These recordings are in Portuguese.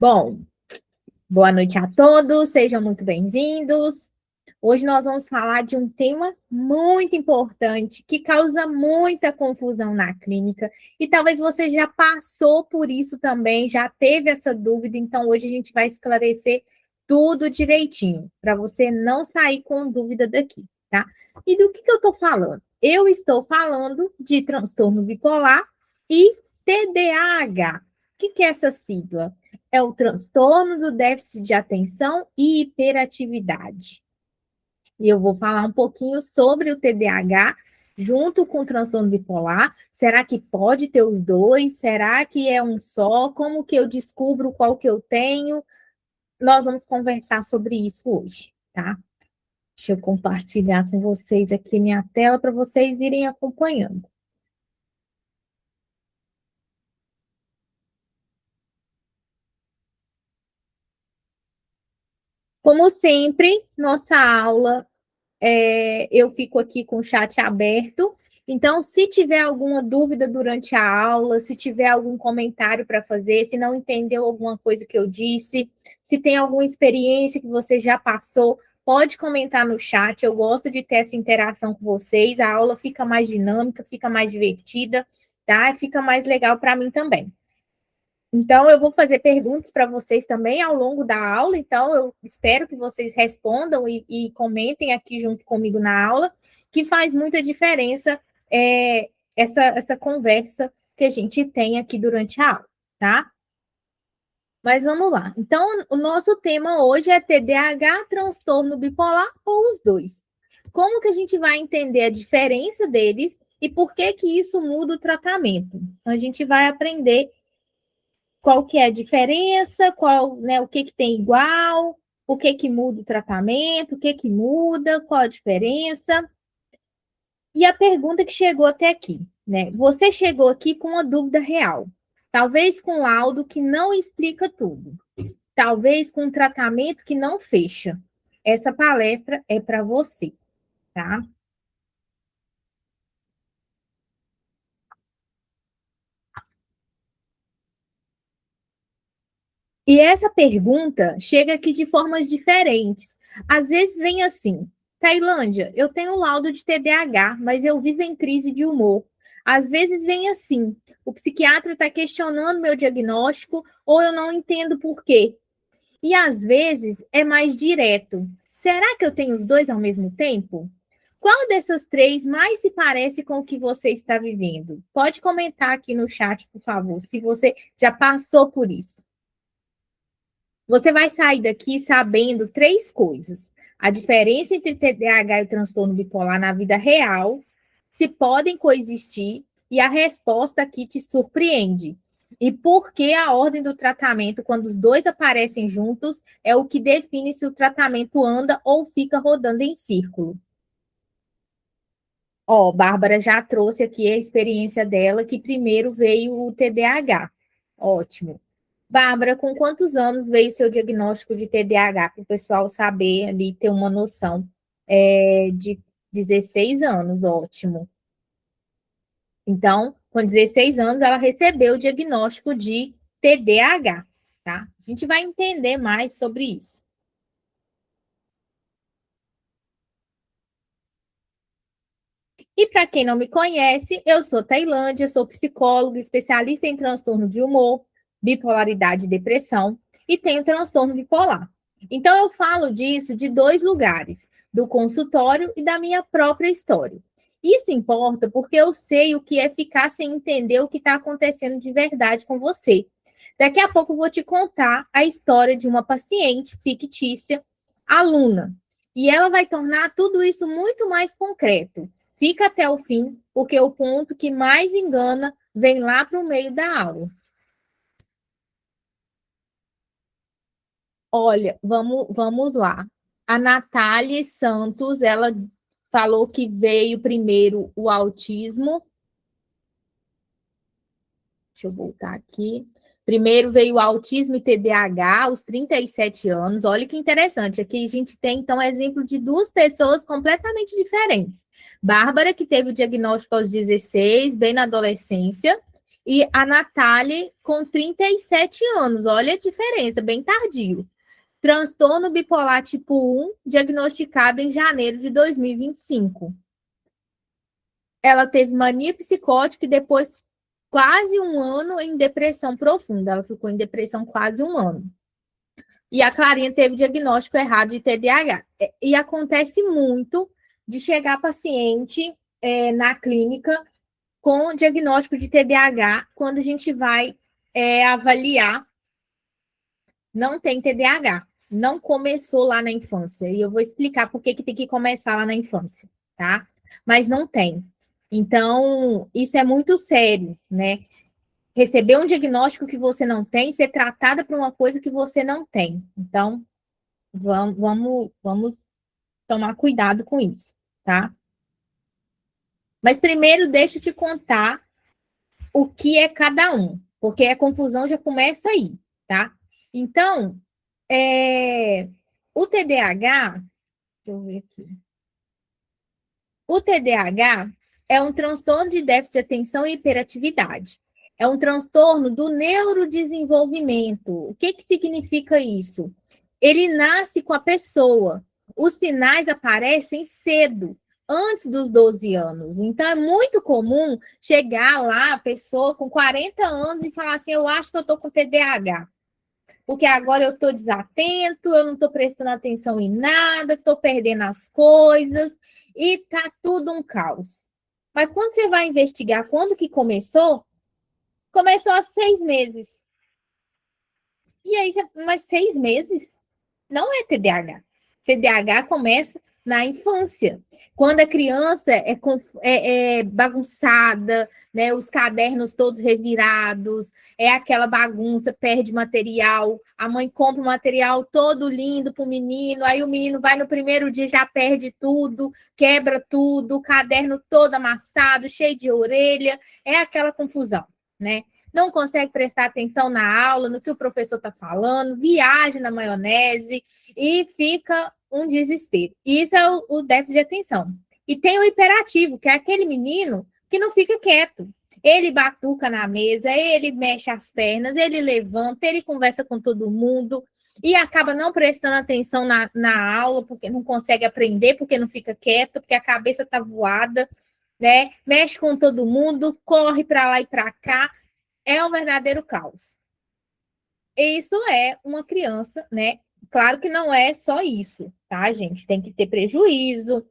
Bom, boa noite a todos, sejam muito bem-vindos. Hoje nós vamos falar de um tema muito importante que causa muita confusão na clínica e talvez você já passou por isso também, já teve essa dúvida, então hoje a gente vai esclarecer tudo direitinho, para você não sair com dúvida daqui, tá? E do que eu estou falando? Eu estou falando de transtorno bipolar e TDAH. O que é essa sigla? É o transtorno do déficit de atenção e hiperatividade. E eu vou falar um pouquinho sobre o TDAH junto com o transtorno bipolar. Será que pode ter os dois? Será que é um só? Como que eu descubro qual que eu tenho? Nós vamos conversar sobre isso hoje, tá? Deixa eu compartilhar com vocês aqui minha tela para vocês irem acompanhando. Como sempre, nossa aula, eu fico aqui com o chat aberto. Então, se tiver alguma dúvida durante a aula, se tiver algum comentário para fazer, se não entendeu alguma coisa que eu disse, se tem alguma experiência que você já passou, pode comentar no chat. Eu gosto de ter essa interação com vocês. A aula fica mais dinâmica, fica mais divertida, tá? Fica mais legal para mim também. Então, eu vou fazer perguntas para vocês também ao longo da aula, então eu espero que vocês respondam e comentem aqui junto comigo na aula, que faz muita diferença essa conversa que a gente tem aqui durante a aula, tá? Mas vamos lá. Então, o nosso tema hoje é TDAH, transtorno bipolar ou os dois. Como que a gente vai entender a diferença deles e por que que isso muda o tratamento? A gente vai aprender qual que é a diferença, o que tem igual, o que muda o tratamento, o que muda, qual a diferença. E a pergunta que chegou até aqui, né? Você chegou aqui com uma dúvida real, talvez com um laudo que não explica tudo, talvez com um tratamento que não fecha. Essa palestra é para você, tá? E essa pergunta chega aqui de formas diferentes. Às vezes vem assim: Tailândia, eu tenho laudo de TDAH, mas eu vivo em crise de humor. Às vezes vem assim: o psiquiatra está questionando meu diagnóstico ou eu não entendo por quê. E às vezes é mais direto: será que eu tenho os dois ao mesmo tempo? Qual dessas três mais se parece com o que você está vivendo? Pode comentar aqui no chat, por favor, se você já passou por isso. Você vai sair daqui sabendo três coisas: a diferença entre TDAH e transtorno bipolar na vida real, se podem coexistir, e a resposta aqui te surpreende. E por que a ordem do tratamento, quando os dois aparecem juntos, é o que define se o tratamento anda ou fica rodando em círculo. Ó, Bárbara já trouxe aqui a experiência dela, que primeiro veio o TDAH. Ótimo. Bárbara, com quantos anos veio seu diagnóstico de TDAH? Para o pessoal saber ali, ter uma noção. De 16 anos, ótimo. Então, com 16 anos, ela recebeu o diagnóstico de TDAH, tá? A gente vai entender mais sobre isso. E para quem não me conhece, eu sou Tailândia, sou psicóloga, especialista em transtorno de humor, bipolaridade e depressão, e tenho transtorno bipolar. Então, eu falo disso de dois lugares, do consultório e da minha própria história. Isso importa porque eu sei o que é ficar sem entender o que está acontecendo de verdade com você. Daqui a pouco eu vou te contar a história de uma paciente fictícia, aluna, e ela vai tornar tudo isso muito mais concreto. Fica até o fim, porque o ponto que mais engana vem lá para o meio da aula. Olha, vamos lá. A Natália Santos, ela falou que veio primeiro o autismo. Deixa eu voltar aqui. Primeiro veio o autismo e TDAH aos 37 anos. Olha que interessante. Aqui a gente tem, então, exemplo de duas pessoas completamente diferentes. Bárbara, que teve o diagnóstico aos 16, bem na adolescência, E a Natália com 37 anos. Olha a diferença, bem tardio. Transtorno bipolar tipo 1, diagnosticado em janeiro de 2025. Ela teve mania psicótica e depois quase um ano em depressão profunda. Ela ficou em depressão quase um ano. E a Clarinha teve diagnóstico errado de TDAH. E acontece muito de chegar paciente na clínica com diagnóstico de TDAH, quando a gente vai avaliar, não tem TDAH, não começou lá na infância. E eu vou explicar por que tem que começar lá na infância, tá? Mas não tem. Então, isso é muito sério, né? Receber um diagnóstico que você não tem, ser tratada por uma coisa que você não tem. Então, vamos tomar cuidado com isso, tá? Mas primeiro, deixa eu te contar o que é cada um, porque a confusão já começa aí, tá? Então, o TDAH, deixa eu ver aqui. O TDAH é um transtorno de déficit de atenção e hiperatividade. É um transtorno do neurodesenvolvimento. O que significa isso? Ele nasce com a pessoa. Os sinais aparecem cedo, antes dos 12 anos. Então, é muito comum chegar lá a pessoa com 40 anos e falar assim, eu acho que eu estou com TDAH. Porque agora eu estou desatento, eu não estou prestando atenção em nada, estou perdendo as coisas e tá tudo um caos. Mas quando você vai investigar quando que começou, começou há 6 meses. E aí, mas 6 meses? Não é TDAH. TDAH começa na infância, quando a criança é bagunçada, né? Os cadernos todos revirados, é aquela bagunça, perde material, a mãe compra o material todo lindo para o menino, aí o menino vai no primeiro dia, já perde tudo, quebra tudo, o caderno todo amassado, cheio de orelha, é aquela confusão, né? Não consegue prestar atenção na aula, no que o professor está falando, viaja na maionese e fica um desespero. Isso é o déficit de atenção. E tem o hiperativo, que é aquele menino que não fica quieto. Ele batuca na mesa, ele mexe as pernas, ele levanta, ele conversa com todo mundo e acaba não prestando atenção na aula, porque não consegue aprender, porque não fica quieto, porque a cabeça está voada, né? Mexe com todo mundo, corre para lá e para cá. É um verdadeiro caos. Isso é uma criança, né? Claro que não é só isso, tá, gente? Tem que ter prejuízo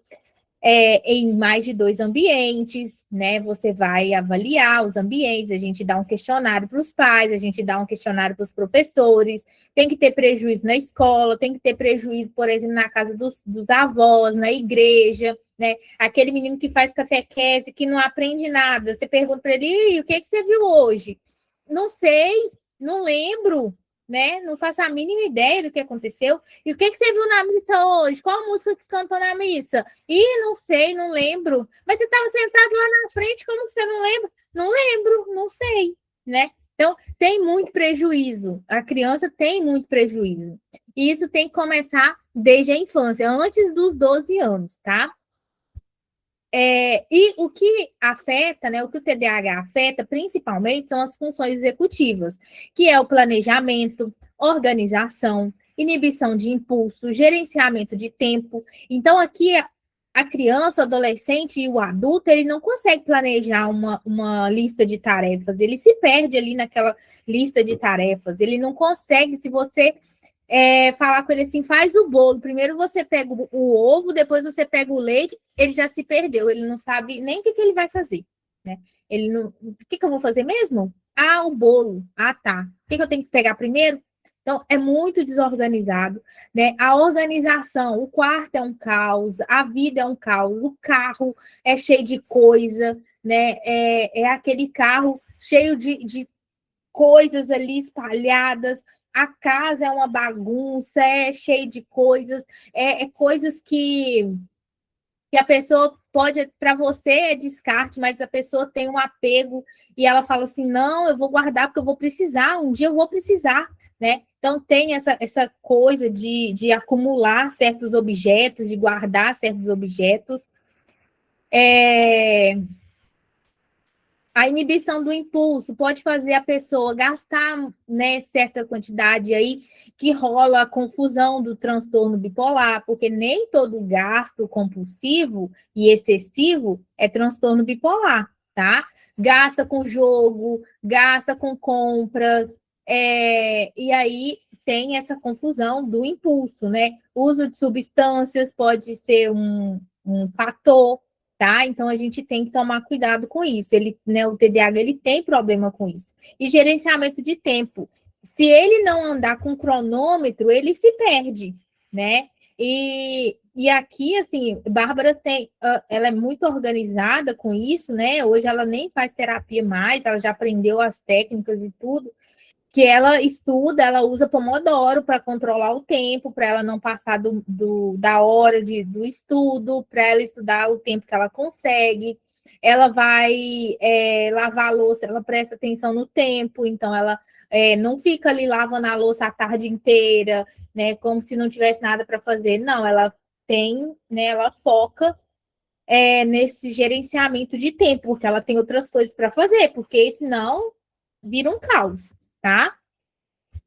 em mais de 2 ambientes, né? Você vai avaliar os ambientes, a gente dá um questionário para os pais, a gente dá um questionário para os professores, tem que ter prejuízo na escola, tem que ter prejuízo, por exemplo, na casa dos avós, na igreja, né? Aquele menino que faz catequese, que não aprende nada, você pergunta para ele, o que você viu hoje? Não sei, não lembro, né? Não faço a mínima ideia do que aconteceu. E o que você viu na missa hoje? Qual a música que cantou na missa? Ih, não sei, não lembro. Mas você estava sentado lá na frente, como que você não lembra? Não lembro, não sei, né? Então, tem muito prejuízo. A criança tem muito prejuízo. E isso tem que começar desde a infância, antes dos 12 anos, tá? E o que afeta, né, o que o TDAH afeta principalmente são as funções executivas, que é o planejamento, organização, inibição de impulso, gerenciamento de tempo. Então, aqui a criança, o adolescente e o adulto, ele não consegue planejar uma lista de tarefas, ele se perde ali naquela lista de tarefas, ele não consegue, se você falar com ele assim, faz o bolo, primeiro você pega o ovo, depois você pega o leite, ele já se perdeu, ele não sabe nem o que ele vai fazer, né? Ele não, o que eu vou fazer mesmo? Ah, o bolo. Ah, tá. O que eu tenho que pegar primeiro? Então, é muito desorganizado, né? A organização, o quarto é um caos, a vida é um caos, o carro é cheio de coisa, né? É aquele carro cheio de coisas ali espalhadas, a casa é uma bagunça, é cheio de coisas, coisas que a pessoa pode, para você é descarte, mas a pessoa tem um apego e ela fala assim, não, eu vou guardar porque eu vou precisar, um dia eu vou precisar, né? Então tem essa coisa de acumular certos objetos, de guardar certos objetos. A inibição do impulso pode fazer a pessoa gastar, né, certa quantidade aí, que rola a confusão do transtorno bipolar, porque nem todo gasto compulsivo e excessivo é transtorno bipolar, tá? Gasta com jogo, gasta com compras, e aí tem essa confusão do impulso, né? O uso de substâncias pode ser um fator, tá? Então a gente tem que tomar cuidado com isso. Ele, né, o TDAH ele tem problema com isso. E gerenciamento de tempo. Se ele não andar com cronômetro, ele se perde, né? E aqui, assim, Bárbara tem, ela é muito organizada com isso, né? Hoje ela nem faz terapia mais, ela já aprendeu as técnicas e tudo que ela estuda, ela usa Pomodoro para controlar o tempo, para ela não passar da hora do estudo, para ela estudar o tempo que ela consegue. Ela vai lavar a louça, ela presta atenção no tempo, então ela não fica ali lavando a louça a tarde inteira, né, como se não tivesse nada para fazer. Não, ela tem, né, ela foca nesse gerenciamento de tempo, porque ela tem outras coisas para fazer, porque senão vira um caos, tá?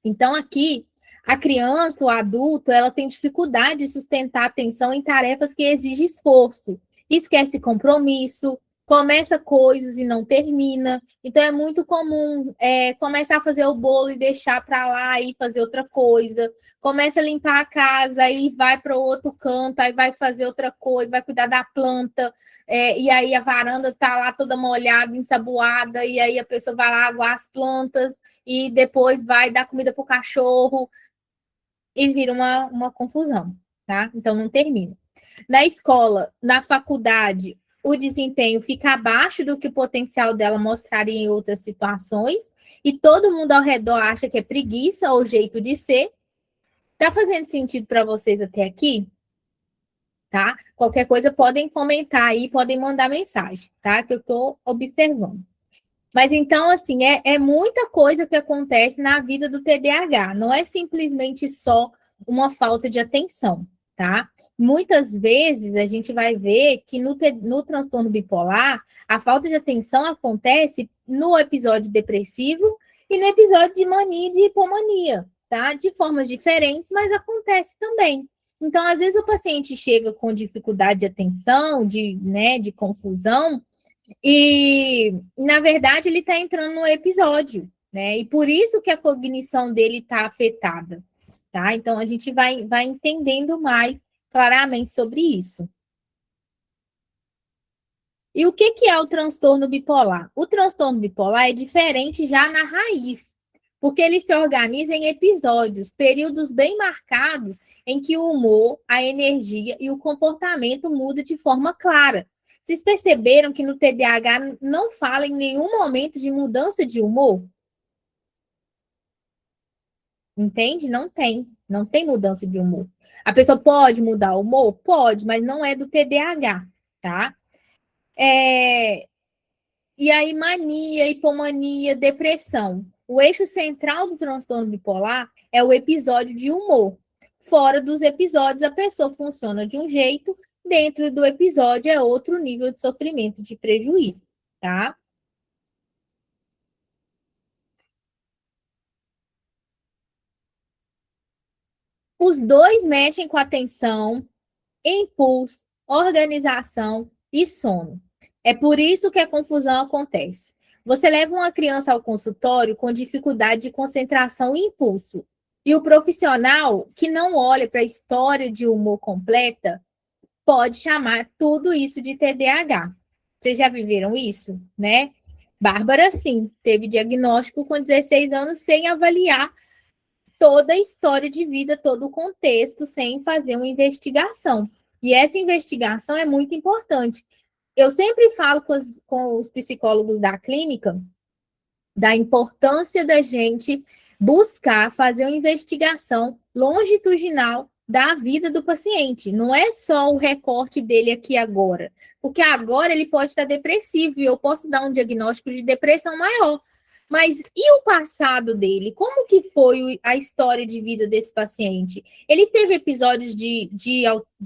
Então, aqui, a criança, o adulto, ela tem dificuldade de sustentar a atenção em tarefas que exigem esforço, esquece compromisso, começa coisas e não termina. Então, é muito comum começar a fazer o bolo e deixar para lá e fazer outra coisa. Começa a limpar a casa, aí vai para outro canto, aí vai fazer outra coisa, vai cuidar da planta, e aí a varanda está lá toda molhada, ensaboada, e aí a pessoa vai lá aguar as plantas, e depois vai dar comida para o cachorro, e vira uma confusão, tá? Então, não termina. Na escola, na faculdade, o desempenho fica abaixo do que o potencial dela mostraria em outras situações, e todo mundo ao redor acha que é preguiça ou jeito de ser. Tá fazendo sentido para vocês até aqui? Tá? Qualquer coisa podem comentar aí, podem mandar mensagem, tá? Que eu estou observando. Mas então, assim, é muita coisa que acontece na vida do TDAH. Não é simplesmente só uma falta de atenção, tá? Muitas vezes a gente vai ver que no transtorno bipolar, a falta de atenção acontece no episódio depressivo e no episódio de mania e de hipomania, tá? De formas diferentes, mas acontece também. Então, às vezes o paciente chega com dificuldade de atenção, de confusão, e, na verdade, ele está entrando no episódio, né? E por isso que a cognição dele está afetada, tá? Então, a gente vai entendendo mais claramente sobre isso. E o que é o transtorno bipolar? O transtorno bipolar é diferente já na raiz, porque ele se organiza em episódios, períodos bem marcados, em que o humor, a energia e o comportamento mudam de forma clara. Vocês perceberam que no TDAH não fala em nenhum momento de mudança de humor? Entende? Não tem mudança de humor. A pessoa pode mudar o humor? Pode, mas não é do TDAH, tá? E aí, mania, hipomania, depressão. O eixo central do transtorno bipolar é o episódio de humor. Fora dos episódios, a pessoa funciona de um jeito, dentro do episódio é outro nível de sofrimento, de prejuízo, tá? Os dois mexem com atenção, impulso, organização e sono. É por isso que a confusão acontece. Você leva uma criança ao consultório com dificuldade de concentração e impulso. E o profissional que não olha para a história de humor completa pode chamar tudo isso de TDAH. Vocês já viveram isso, né? Bárbara, sim, teve diagnóstico com 16 anos sem avaliar toda a história de vida, todo o contexto, sem fazer uma investigação. E essa investigação é muito importante. Eu sempre falo com os psicólogos da clínica da importância da gente buscar fazer uma investigação longitudinal da vida do paciente. Não é só o recorte dele aqui agora, porque agora ele pode estar depressivo e eu posso dar um diagnóstico de depressão maior. Mas e o passado dele? Como que foi a história de vida desse paciente? Ele teve episódios de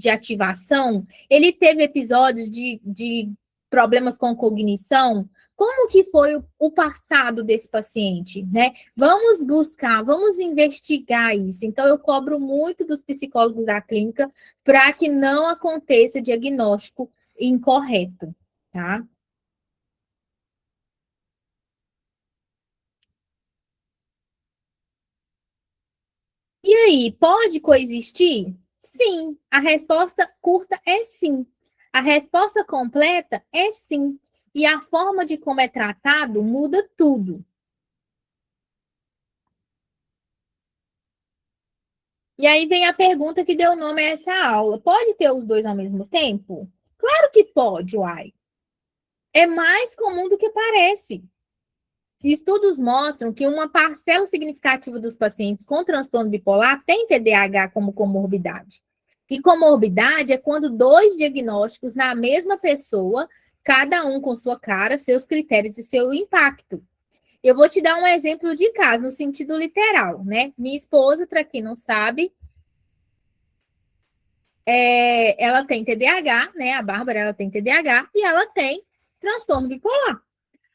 ativação? Ele teve episódios de problemas com cognição? como que foi o passado desse paciente, né? Vamos buscar, vamos investigar isso. Então, eu cobro muito dos psicólogos da clínica para que não aconteça diagnóstico incorreto, tá? E aí, pode coexistir? Sim. A resposta curta é sim. A resposta completa é sim. E a forma de como é tratado muda tudo. E aí vem a pergunta que deu nome a essa aula. Pode ter os dois ao mesmo tempo? Claro que pode, uai. É mais comum do que parece. Estudos mostram que uma parcela significativa dos pacientes com transtorno bipolar tem TDAH como comorbidade. E comorbidade é quando dois diagnósticos na mesma pessoa, cada um com sua cara, seus critérios e seu impacto. Eu vou te dar um exemplo de caso, no sentido literal, né? Minha esposa, para quem não sabe, ela tem TDAH, né? A Bárbara, ela tem TDAH e ela tem transtorno bipolar.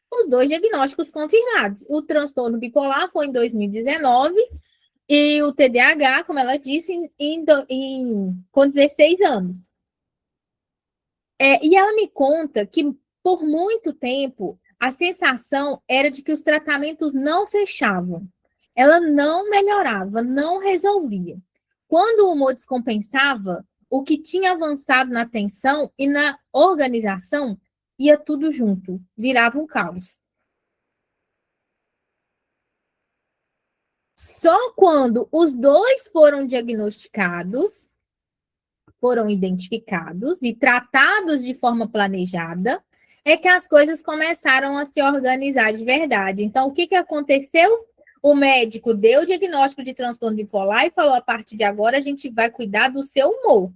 Os dois diagnósticos confirmados. O transtorno bipolar foi em 2019 e o TDAH, como ela disse, com 16 anos. E ela me conta que, por muito tempo, a sensação era de que os tratamentos não fechavam. Ela não melhorava, não resolvia. Quando o humor descompensava, o que tinha avançado na atenção e na organização ia tudo junto, virava um caos. Só quando os dois foram diagnosticados, foram identificados e tratados de forma planejada, é que as coisas começaram a se organizar de verdade. Então, o que aconteceu? O médico deu o diagnóstico de transtorno bipolar e falou: a partir de agora a gente vai cuidar do seu humor.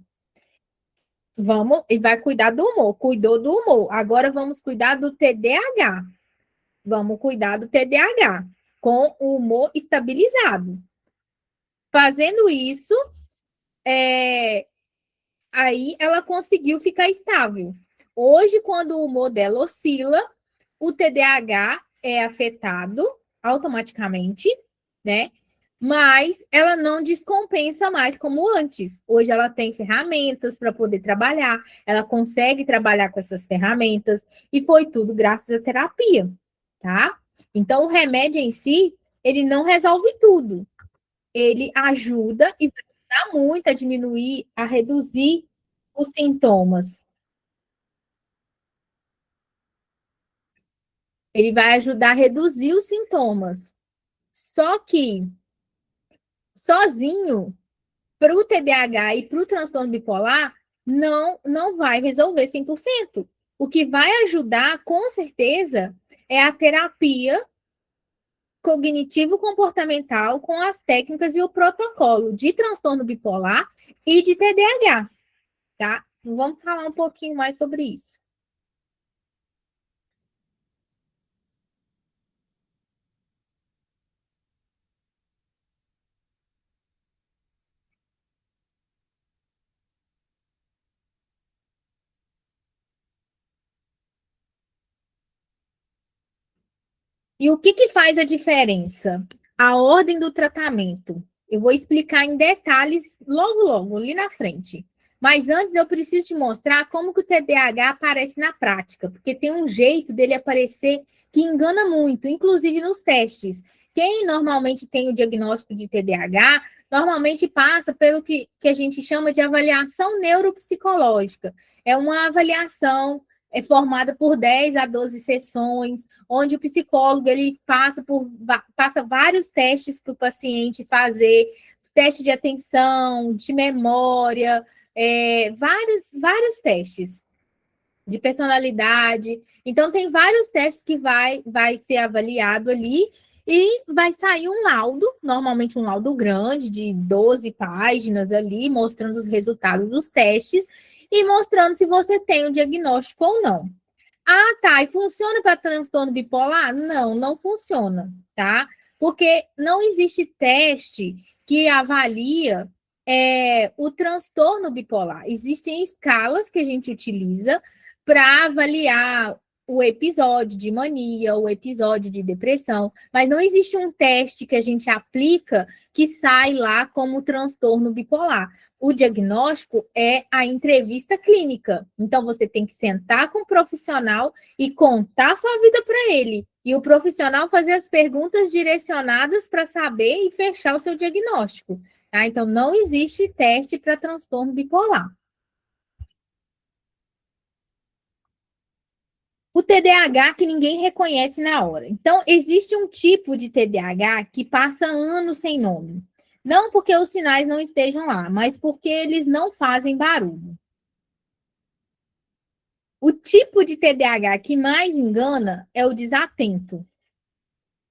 Vamos, e vai cuidar do humor. Cuidou do humor. Agora vamos cuidar do TDAH. Vamos cuidar do TDAH com o humor estabilizado. Fazendo isso, aí ela conseguiu ficar estável. Hoje, quando o humor dela oscila, o TDAH é afetado automaticamente, né? Mas ela não descompensa mais como antes. Hoje ela tem ferramentas para poder trabalhar, ela consegue trabalhar com essas ferramentas, e foi tudo graças à terapia, tá? Então, o remédio em si, ele não resolve tudo. Ele ajuda e vai ajudar muito a diminuir, a reduzir os sintomas. Ele vai ajudar a reduzir os sintomas. Só que, sozinho, para o TDAH e para o transtorno bipolar, não vai resolver 100%. O que vai ajudar, com certeza, é a terapia cognitivo-comportamental com as técnicas e o protocolo de transtorno bipolar e de TDAH, tá? Vamos falar um pouquinho mais sobre isso. E o que faz a diferença? A ordem do tratamento. Eu vou explicar em detalhes logo, ali na frente. Mas antes eu preciso te mostrar como que o TDAH aparece na prática, porque tem um jeito dele aparecer que engana muito, inclusive nos testes. Quem normalmente tem o diagnóstico de TDAH, normalmente passa pelo que a gente chama de avaliação neuropsicológica. É uma avaliação formada por 10 a 12 sessões, onde o psicólogo ele passa vários testes para o paciente fazer, teste de atenção, de memória, vários testes de personalidade. Então, tem vários testes que vai ser avaliado ali e vai sair um laudo, normalmente um laudo grande, de 12 páginas ali, mostrando os resultados dos testes e mostrando se você tem o diagnóstico ou não. Ah, tá. E funciona para transtorno bipolar? Não, não funciona, tá? Porque não existe teste que avalia o transtorno bipolar. Existem escalas que a gente utiliza para avaliar o episódio de mania, o episódio de depressão, mas não existe um teste que a gente aplica que sai lá como transtorno bipolar. O diagnóstico é a entrevista clínica. Então, você tem que sentar com o profissional e contar sua vida para ele. E o profissional fazer as perguntas direcionadas para saber e fechar o seu diagnóstico. Tá? Então, não existe teste para transtorno bipolar. O TDAH que ninguém reconhece na hora. Então, existe um tipo de TDAH que passa anos sem nome. Não porque os sinais não estejam lá, mas porque eles não fazem barulho. O tipo de TDAH que mais engana é o desatento.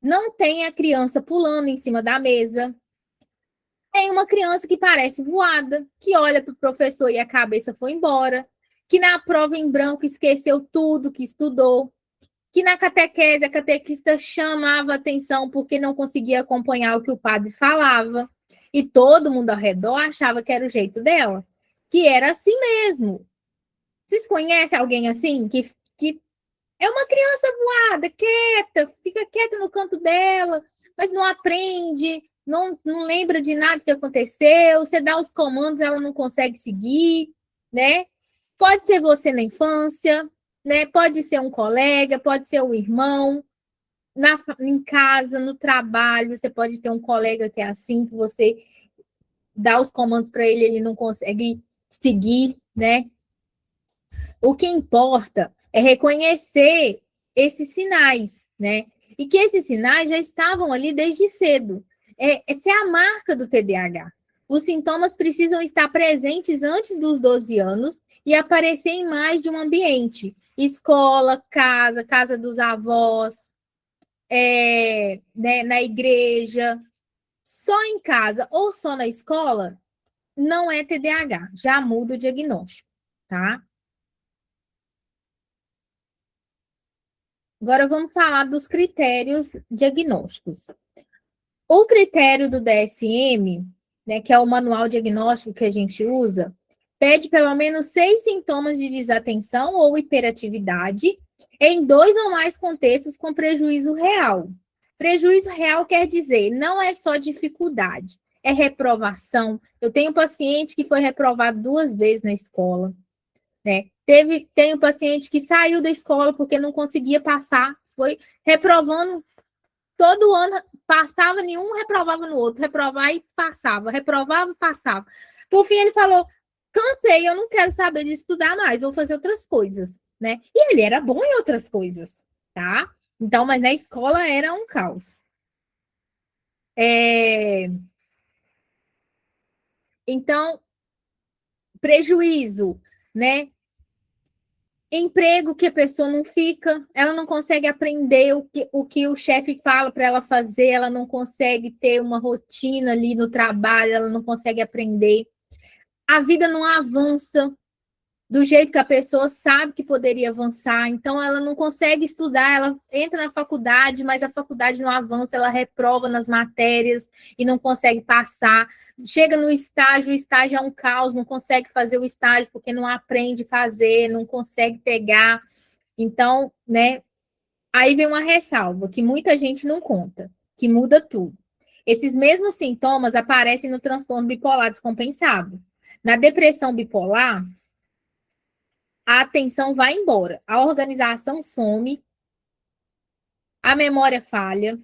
Não tem a criança pulando em cima da mesa. Tem uma criança que parece voada, que olha para o professor e a cabeça foi embora, que na prova em branco esqueceu tudo que estudou, que na catequese a catequista chamava atenção porque não conseguia acompanhar o que o padre falava, e todo mundo ao redor achava que era o jeito dela, que era assim mesmo. Vocês conhecem alguém assim, que é uma criança voada, quieta, fica quieta no canto dela, mas não aprende, não lembra de nada que aconteceu, você dá os comandos, ela não consegue seguir, né? Pode ser você na infância, né? Pode ser um colega, pode ser um irmão, em casa, no trabalho, você pode ter um colega que é assim, que você dá os comandos para ele, ele não consegue seguir, né? O que importa é reconhecer esses sinais, né? E que esses sinais já estavam ali desde cedo. Essa é a marca do TDAH. Os sintomas precisam estar presentes antes dos 12 anos e aparecer em mais de um ambiente. Escola, casa, casa dos avós, né, na igreja. Só em casa ou só na escola não é TDAH. Já muda o diagnóstico, tá? Agora vamos falar dos critérios diagnósticos. O critério do DSM, né, que é o manual diagnóstico que a gente usa, pede pelo menos 6 sintomas de desatenção ou hiperatividade em 2 ou mais contextos com prejuízo real. Prejuízo real quer dizer, não é só dificuldade, é reprovação. Eu tenho um paciente que foi reprovado 2 vezes na escola, né? Tem um paciente que saiu da escola porque não conseguia passar, foi reprovando todo ano, passava nenhum, reprovava no outro, reprovar e passava, reprovava e passava. Por fim, ele falou: cansei, eu não quero saber de estudar mais, vou fazer outras coisas, né? E ele era bom em outras coisas, tá? Então, mas na escola era um caos. Então, prejuízo, né? Emprego que a pessoa não fica, ela não consegue aprender o que o chefe fala para ela fazer, ela não consegue ter uma rotina ali no trabalho, ela não consegue aprender. A vida não avança do jeito que a pessoa sabe que poderia avançar, então ela não consegue estudar, ela entra na faculdade, mas a faculdade não avança, ela reprova nas matérias e não consegue passar. Chega no estágio, o estágio é um caos, não consegue fazer o estágio porque não aprende a fazer, não consegue pegar. Então, né, aí vem uma ressalva que muita gente não conta, que muda tudo. Esses mesmos sintomas aparecem no transtorno bipolar descompensado. Na depressão bipolar, a atenção vai embora, a organização some, a memória falha.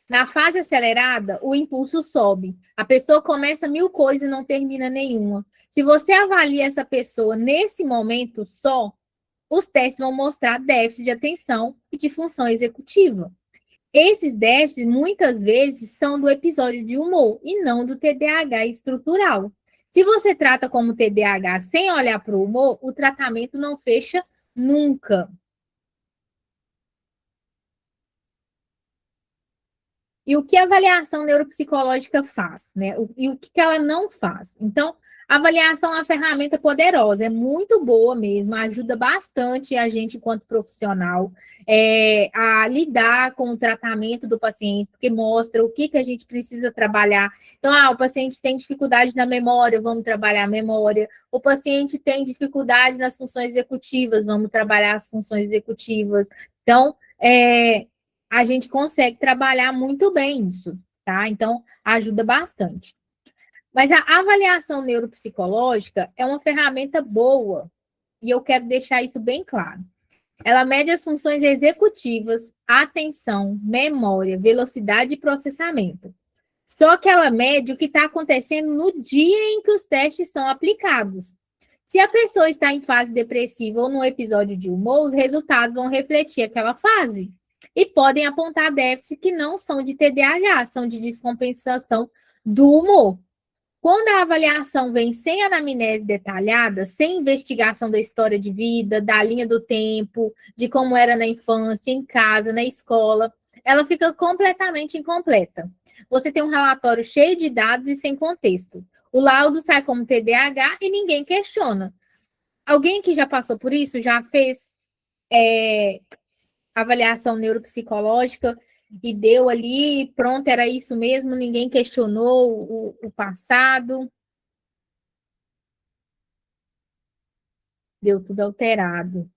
Na fase acelerada, o impulso sobe. A pessoa começa 1000 coisas e não termina nenhuma. Se você avalia essa pessoa nesse momento só, os testes vão mostrar déficit de atenção e de função executiva. Esses déficits, muitas vezes, são do episódio de humor e não do TDAH estrutural. Se você trata como TDAH sem olhar para o humor, o tratamento não fecha nunca. E o que a avaliação neuropsicológica faz, né? E o que ela não faz? Então, A avaliação é uma ferramenta poderosa, é muito boa mesmo, ajuda bastante a gente, enquanto profissional, a lidar com o tratamento do paciente, porque mostra o que a gente precisa trabalhar. Então, o paciente tem dificuldade na memória, vamos trabalhar a memória. O paciente tem dificuldade nas funções executivas, vamos trabalhar as funções executivas. Então, a gente consegue trabalhar muito bem isso, tá? Então, ajuda bastante. Mas a avaliação neuropsicológica é uma ferramenta boa, e eu quero deixar isso bem claro. Ela mede as funções executivas, atenção, memória, velocidade de processamento. Só que ela mede o que está acontecendo no dia em que os testes são aplicados. Se a pessoa está em fase depressiva ou num episódio de humor, os resultados vão refletir aquela fase e podem apontar déficits que não são de TDAH, são de descompensação do humor. Quando a avaliação vem sem anamnese detalhada, sem investigação da história de vida, da linha do tempo, de como era na infância, em casa, na escola, ela fica completamente incompleta. Você tem um relatório cheio de dados e sem contexto. O laudo sai como TDAH e ninguém questiona. Alguém que já passou por isso, já fez avaliação neuropsicológica e deu ali, pronto, era isso mesmo, ninguém questionou o passado. Deu tudo alterado.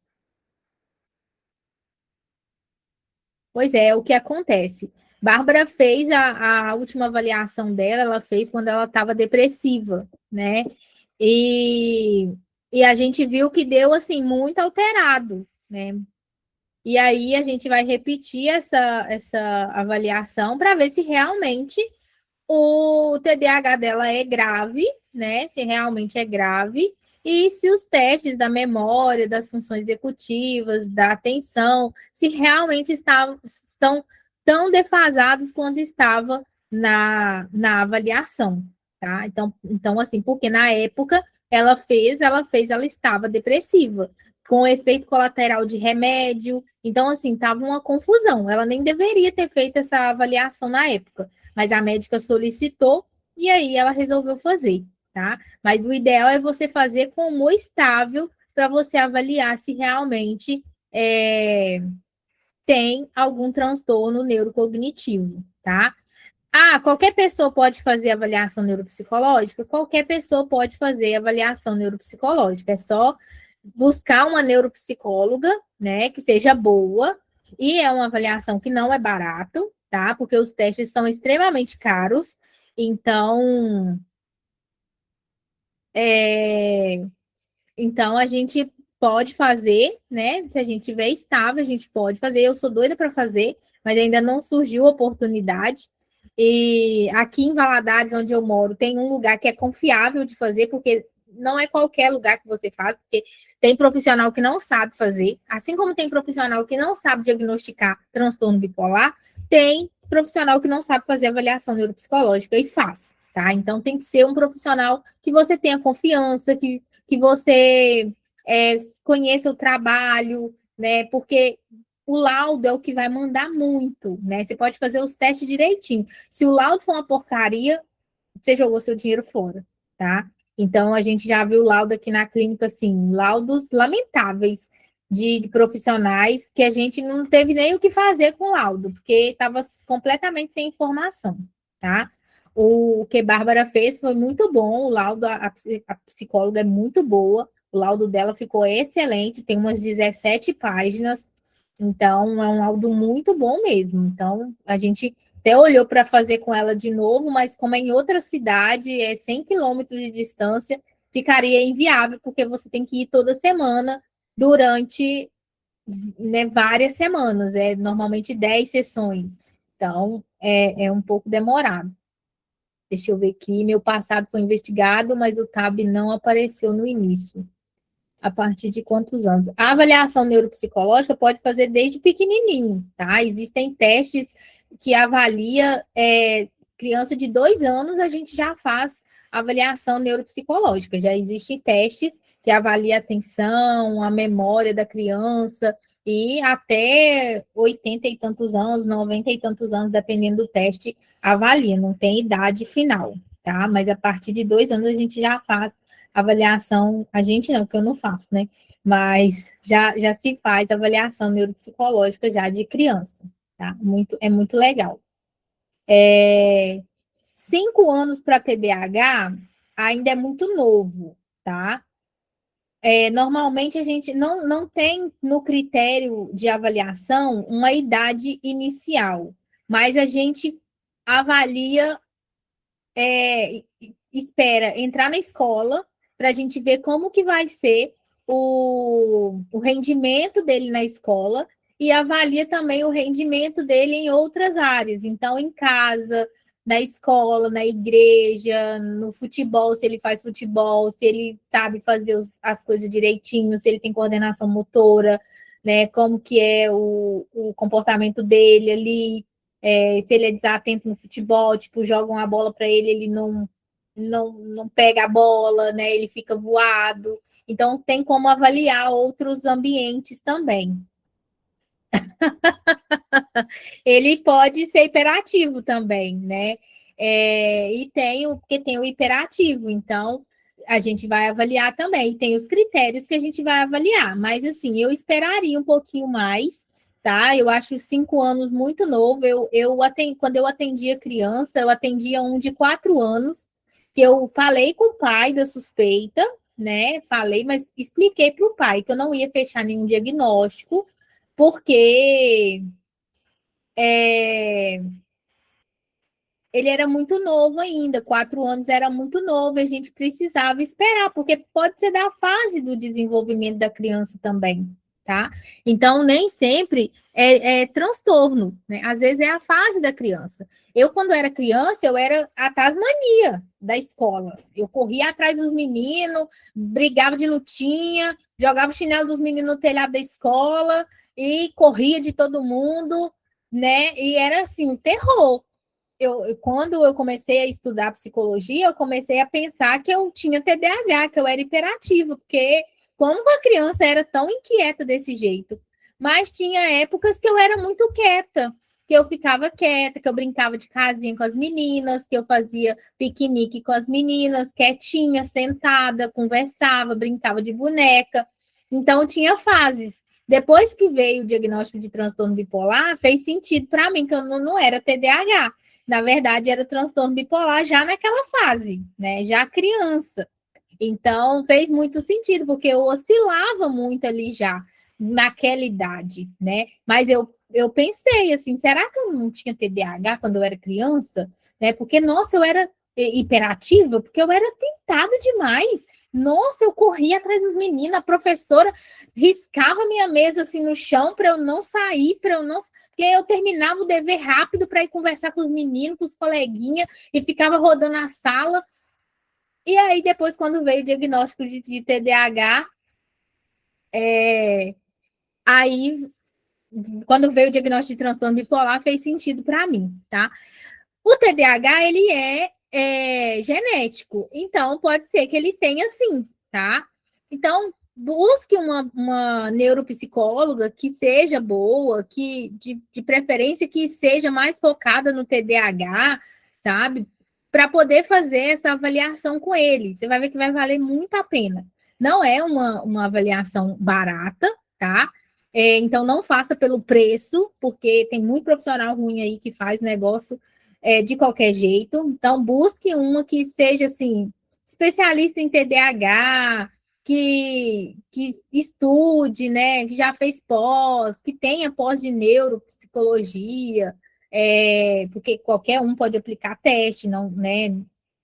Pois é, o que acontece? Bárbara fez a última avaliação dela, ela fez quando ela estava depressiva, né? E, e a gente viu que deu, assim, muito alterado, né? E aí a gente vai repetir essa avaliação para ver se realmente o TDAH dela é grave, né? Se realmente é grave, e se os testes da memória, das funções executivas, da atenção, se realmente estão tão defasados quanto estava na avaliação, tá? Então, assim, porque na época ela estava depressiva, com efeito colateral de remédio, então, assim, estava uma confusão. Ela nem deveria ter feito essa avaliação na época, mas a médica solicitou e aí ela resolveu fazer, tá? Mas o ideal é você fazer com humor estável para você avaliar se realmente tem algum transtorno neurocognitivo, tá? Qualquer pessoa pode fazer avaliação neuropsicológica? Qualquer pessoa pode fazer avaliação neuropsicológica. É só buscar uma neuropsicóloga, né, que seja boa, e é uma avaliação que não é barato, tá? Porque os testes são extremamente caros. Então, é, então a gente pode fazer, né? Se a gente tiver estável, a gente pode fazer. Eu sou doida para fazer, mas ainda não surgiu oportunidade. E aqui em Valadares, onde eu moro, tem um lugar que é confiável de fazer, porque não é qualquer lugar que você faz, porque tem profissional que não sabe fazer, assim como tem profissional que não sabe diagnosticar transtorno bipolar, tem profissional que não sabe fazer avaliação neuropsicológica e faz, tá? Então tem que ser um profissional que você tenha confiança, que você conheça o trabalho, né? Porque o laudo é o que vai mandar muito, né? Você pode fazer os testes direitinho. Se o laudo for uma porcaria, você jogou seu dinheiro fora, tá? Então, a gente já viu laudo aqui na clínica, assim, laudos lamentáveis de profissionais que a gente não teve nem o que fazer com o laudo, porque estava completamente sem informação, tá? O que Bárbara fez foi muito bom, o laudo, a psicóloga é muito boa, o laudo dela ficou excelente, tem umas 17 páginas, então é um laudo muito bom mesmo. Então, a gente até olhou para fazer com ela de novo, mas como é em outra cidade, é 100 quilômetros de distância, ficaria inviável, porque você tem que ir toda semana durante, né, várias semanas, normalmente 10 sessões. Então, é um pouco demorado. Deixa eu ver aqui, meu passado foi investigado, mas o TAB não apareceu no início. A partir de quantos anos? A avaliação neuropsicológica pode fazer desde pequenininho, tá? Existem testes que avalia criança de 2 anos, a gente já faz avaliação neuropsicológica. Já existem testes que avaliam a atenção, a memória da criança, e até 80 e tantos anos, 90 e tantos anos, dependendo do teste, avalia, não tem idade final, tá? Mas a partir de 2 anos a gente já faz avaliação, a gente não, porque eu não faço, né? Mas já se faz avaliação neuropsicológica já de criança, tá? É muito legal. 5 anos para TDAH ainda é muito novo, tá? Normalmente a gente não tem no critério de avaliação uma idade inicial, mas a gente avalia, espera entrar na escola para a gente ver como que vai ser o rendimento dele na escola e avalia também o rendimento dele em outras áreas. Então, em casa, na escola, na igreja, no futebol, se ele faz futebol, se ele sabe fazer as coisas direitinho, se ele tem coordenação motora, né? Como que é o comportamento dele ali, se ele é desatento no futebol, tipo, jogam a bola para ele, ele não pega a bola, né? Ele fica voado. Então, tem como avaliar outros ambientes também. Ele pode ser hiperativo também, né? Porque tem o hiperativo, então a gente vai avaliar também. Tem os critérios que a gente vai avaliar, mas assim, eu esperaria um pouquinho mais, tá? Eu acho 5 anos muito novo. Quando eu atendia criança, eu atendia um de 4 anos, que eu falei com o pai da suspeita, né? Falei, mas expliquei para o pai que eu não ia fechar nenhum diagnóstico, porque é, ele era muito novo ainda, 4 anos era muito novo, a gente precisava esperar, porque pode ser da fase do desenvolvimento da criança também, tá? Então, nem sempre é transtorno, né? Às vezes é a fase da criança. Eu, quando era criança, eu era a Tasmania da escola. Eu corria atrás dos meninos, brigava de lutinha, jogava o chinelo dos meninos no telhado da escola e corria de todo mundo, né? E era assim, um terror. Quando eu comecei a estudar psicologia, eu comecei a pensar que eu tinha TDAH, que eu era hiperativa, porque como uma criança era tão inquieta desse jeito? Mas tinha épocas que eu era muito quieta, que eu ficava quieta, que eu brincava de casinha com as meninas, que eu fazia piquenique com as meninas, quietinha, sentada, conversava, brincava de boneca. Então, tinha fases. Depois que veio o diagnóstico de transtorno bipolar, fez sentido para mim que eu não era TDAH. Na verdade, era o transtorno bipolar já naquela fase, né? Já criança. Então, fez muito sentido, porque eu oscilava muito ali já, naquela idade, né? Mas eu pensei assim, será que eu não tinha TDAH quando eu era criança? Né? Porque, nossa, eu era hiperativa, porque eu era tentada demais. Nossa, eu corria atrás dos meninos, a professora riscava minha mesa assim no chão para eu não sair, para eu não. Porque eu terminava o dever rápido para ir conversar com os meninos, com os coleguinhas, e ficava rodando a sala. E aí, depois, quando veio o diagnóstico de TDAH, aí, quando veio o diagnóstico de transtorno bipolar, fez sentido para mim, tá? O TDAH, ele é genético, então pode ser que ele tenha sim, tá? Então, busque uma neuropsicóloga que seja boa, que de preferência que seja mais focada no TDAH, sabe? Para poder fazer essa avaliação com ele. Você vai ver que vai valer muito a pena. Não é uma avaliação barata, tá? Então, não faça pelo preço, porque tem muito profissional ruim aí que faz negócio de qualquer jeito. Então, busque uma que seja, assim, especialista em TDAH, que estude, né, que já fez pós, que tenha pós de neuropsicologia, porque qualquer um pode aplicar teste, não, né,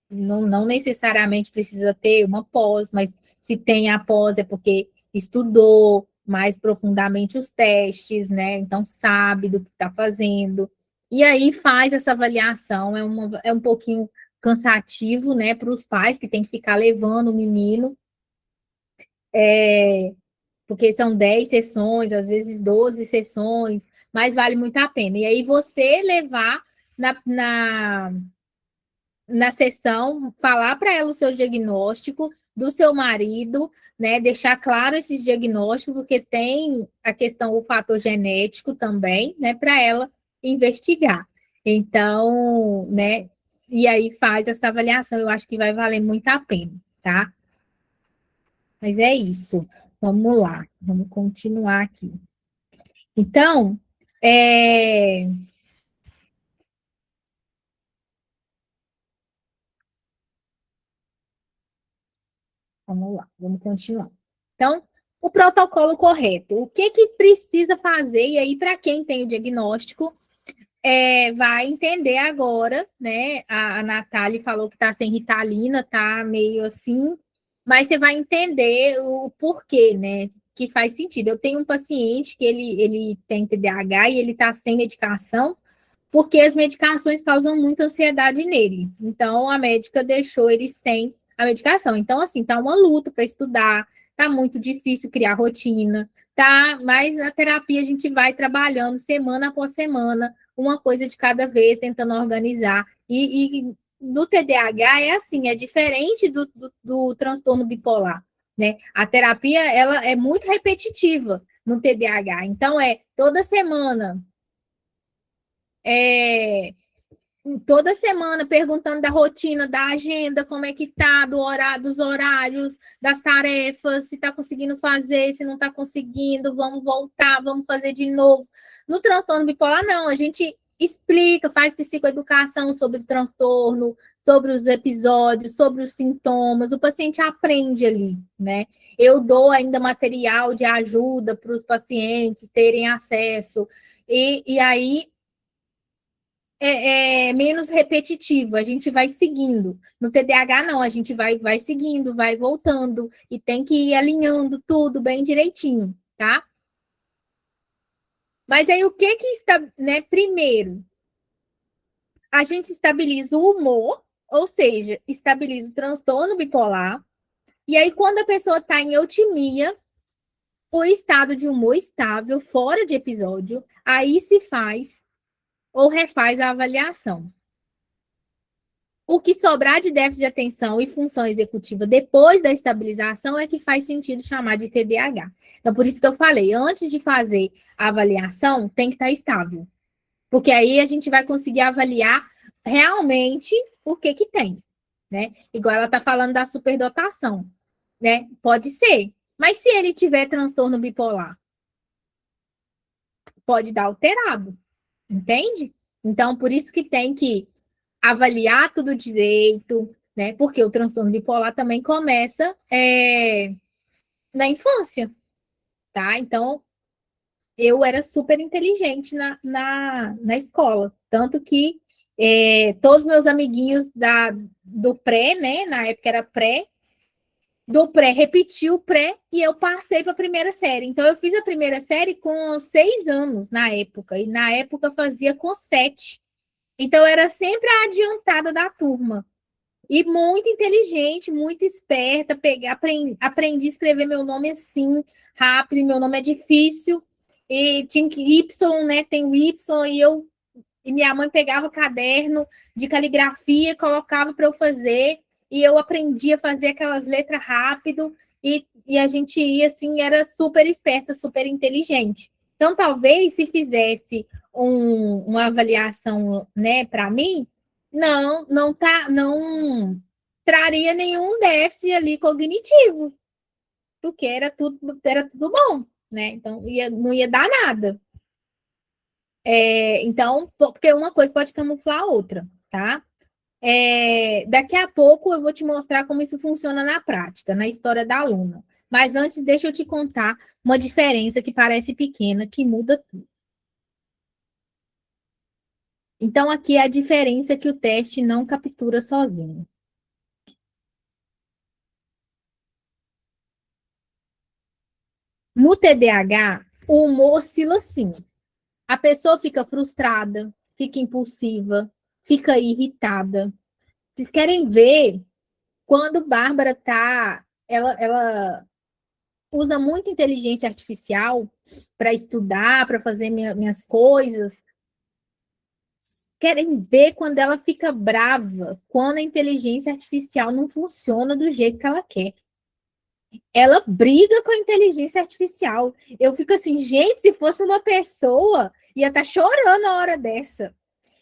não necessariamente precisa ter uma pós, mas se tem a pós é porque estudou mais profundamente os testes, né, então sabe do que está fazendo. E aí faz essa avaliação, é um pouquinho cansativo, né, para os pais que tem que ficar levando o menino, porque são 10 sessões, às vezes 12 sessões, mas vale muito a pena. E aí você levar na sessão, falar para ela o seu diagnóstico do seu marido, né, deixar claro esses diagnósticos, porque tem a questão, o fator genético também, né, para ela investigar. Então, né, e aí faz essa avaliação. Eu acho que vai valer muito a pena, tá? Mas é isso. Vamos lá, vamos continuar aqui. Então, vamos lá, vamos continuar. Então, o protocolo correto. O que que precisa fazer? E aí, para quem tem o diagnóstico, vai entender agora, né? A Natália falou que está sem Ritalina, tá meio assim, mas você vai entender o porquê, né? Que faz sentido. Eu tenho um paciente que ele tem TDAH e ele está sem medicação, porque as medicações causam muita ansiedade nele. Então, a médica deixou ele sem a medicação. Então, assim, tá uma luta para estudar, tá muito difícil criar rotina, tá? Mas na terapia a gente vai trabalhando semana após semana, uma coisa de cada vez, tentando organizar. E no TDAH é assim, é diferente do transtorno bipolar, né? A terapia, ela é muito repetitiva no TDAH. Então, toda semana é, toda semana perguntando da rotina, da agenda, como é que tá, do horário, dos horários, das tarefas, se tá conseguindo fazer, se não tá conseguindo, vamos voltar, vamos fazer de novo. No transtorno bipolar, não, a gente explica, faz psicoeducação sobre o transtorno, sobre os episódios, sobre os sintomas, o paciente aprende ali, né? Eu dou ainda material de ajuda para os pacientes terem acesso, e aí menos repetitivo, a gente vai seguindo. No TDAH, não, a gente vai seguindo, vai voltando, e tem que ir alinhando tudo bem direitinho, tá? Mas aí o que que está, né? Primeiro, a gente estabiliza o humor, ou seja, estabiliza o transtorno bipolar, e aí quando a pessoa está em eutimia, o estado de humor estável, fora de episódio, aí se faz ou refaz a avaliação. O que sobrar de déficit de atenção e função executiva depois da estabilização é que faz sentido chamar de TDAH. Então, por isso que eu falei, antes de fazer a avaliação, tem que estar estável. Porque aí a gente vai conseguir avaliar realmente o que que tem, né? Igual ela está falando da superdotação, né? Pode ser. Mas se ele tiver transtorno bipolar, pode dar alterado, entende? Então, por isso que tem que avaliar tudo direito, né? Porque o transtorno bipolar também começa na infância, tá? Então, eu era super inteligente na escola, tanto que todos meus amiguinhos do pré, né? Na época era pré, do pré repetiu o pré e eu passei para a primeira série. Então, eu fiz a primeira série com 6 anos na época, e na época fazia com 7. Então, eu era sempre a adiantada da turma. E muito inteligente, muito esperta, aprendi a escrever meu nome assim, rápido, meu nome é difícil, e tinha que Y, né? Tem o Y, e minha mãe pegava o caderno de caligrafia, colocava para eu fazer, e eu aprendi a fazer aquelas letras rápido, e a gente ia assim, era super esperta, super inteligente. Então, talvez se fizesse uma avaliação, né, para mim, não traria nenhum déficit ali cognitivo, porque era tudo bom, né? Então não ia dar nada. Então, porque uma coisa pode camuflar a outra, tá? Daqui a pouco eu vou te mostrar como isso funciona na prática, na história da aluna. Mas antes, deixa eu te contar uma diferença que parece pequena, que muda tudo. Então, aqui é a diferença que o teste não captura sozinho. No TDAH, o humor oscila sim. A pessoa fica frustrada, fica impulsiva, fica irritada. Vocês querem ver quando Bárbara ela usa muita inteligência artificial para estudar, para fazer minhas coisas. Querem ver quando ela fica brava, quando a inteligência artificial não funciona do jeito que ela quer. Ela briga com a inteligência artificial. Eu fico assim, gente, se fosse uma pessoa, ia estar chorando a hora dessa.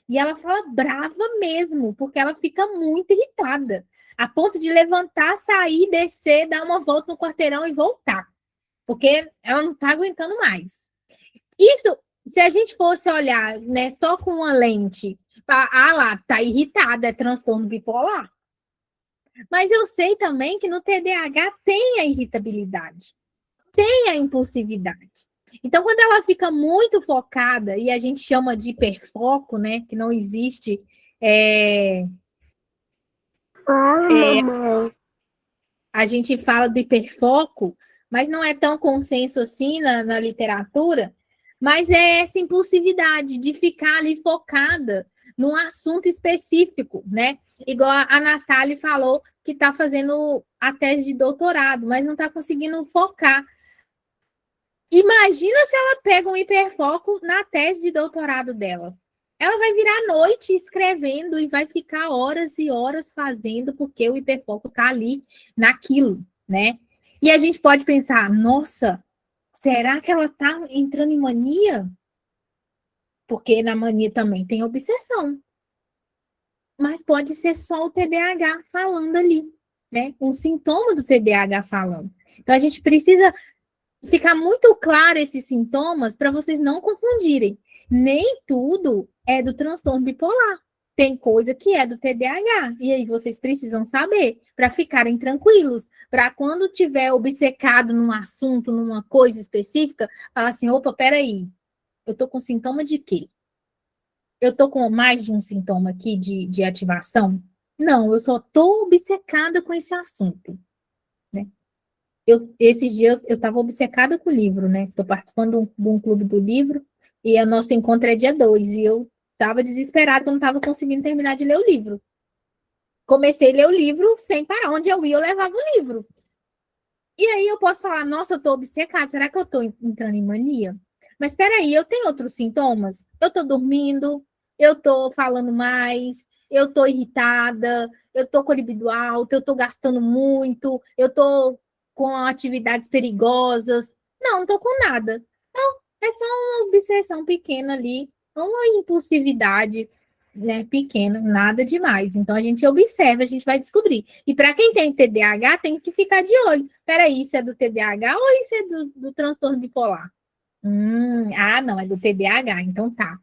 E ela fala brava mesmo, porque ela fica muito irritada, a ponto de levantar, sair, descer, dar uma volta no quarteirão e voltar, porque ela não está aguentando mais. Isso, se a gente fosse olhar, né, só com uma lente, lá, tá irritada, é transtorno bipolar. Mas eu sei também que no TDAH tem a irritabilidade, tem a impulsividade. Então, quando ela fica muito focada, e a gente chama de hiperfoco, né, que não existe, a gente fala do hiperfoco, mas não é tão consenso assim na literatura, mas é essa impulsividade de ficar ali focada num assunto específico, né? Igual a Natália falou que está fazendo a tese de doutorado, mas não está conseguindo focar. Imagina se ela pega um hiperfoco na tese de doutorado dela. Ela vai virar à noite escrevendo e vai ficar horas e horas fazendo, porque o hiperfoco está ali naquilo, né? E a gente pode pensar, nossa, será que ela está entrando em mania? Porque na mania também tem obsessão. Mas pode ser só o TDAH falando ali, né? Um sintoma do TDAH falando. Então a gente precisa ficar muito claro esses sintomas para vocês não confundirem. Nem tudo é do transtorno bipolar. Tem coisa que é do TDAH. E aí vocês precisam saber para ficarem tranquilos. Para quando tiver obcecado num assunto, numa coisa específica, falar assim: opa, peraí, eu tô com sintoma de quê? Eu tô com mais de um sintoma aqui de ativação? Não, eu só tô obcecada com esse assunto, né? Esses dias eu estava obcecada com o livro, né? Estou participando de um clube do livro e o nosso encontro é dia 2. E eu estava desesperada que eu não estava conseguindo terminar de ler o livro. Comecei a ler o livro sem parar. Onde eu ia, eu levava o livro. E aí eu posso falar, nossa, eu estou obcecada, será que eu estou entrando em mania? Mas espera aí, eu tenho outros sintomas? Eu estou dormindo, eu estou falando mais, eu estou irritada, eu estou com a libido alta, eu estou gastando muito, eu estou com atividades perigosas. Não estou com nada. Não, é só uma obsessão pequena ali, uma impulsividade, né, pequena, nada demais. Então a gente observa, a gente vai descobrir. E para quem tem TDAH, tem que ficar de olho. Peraí, isso é do TDAH ou isso é do transtorno bipolar? Não, é do TDAH, então tá.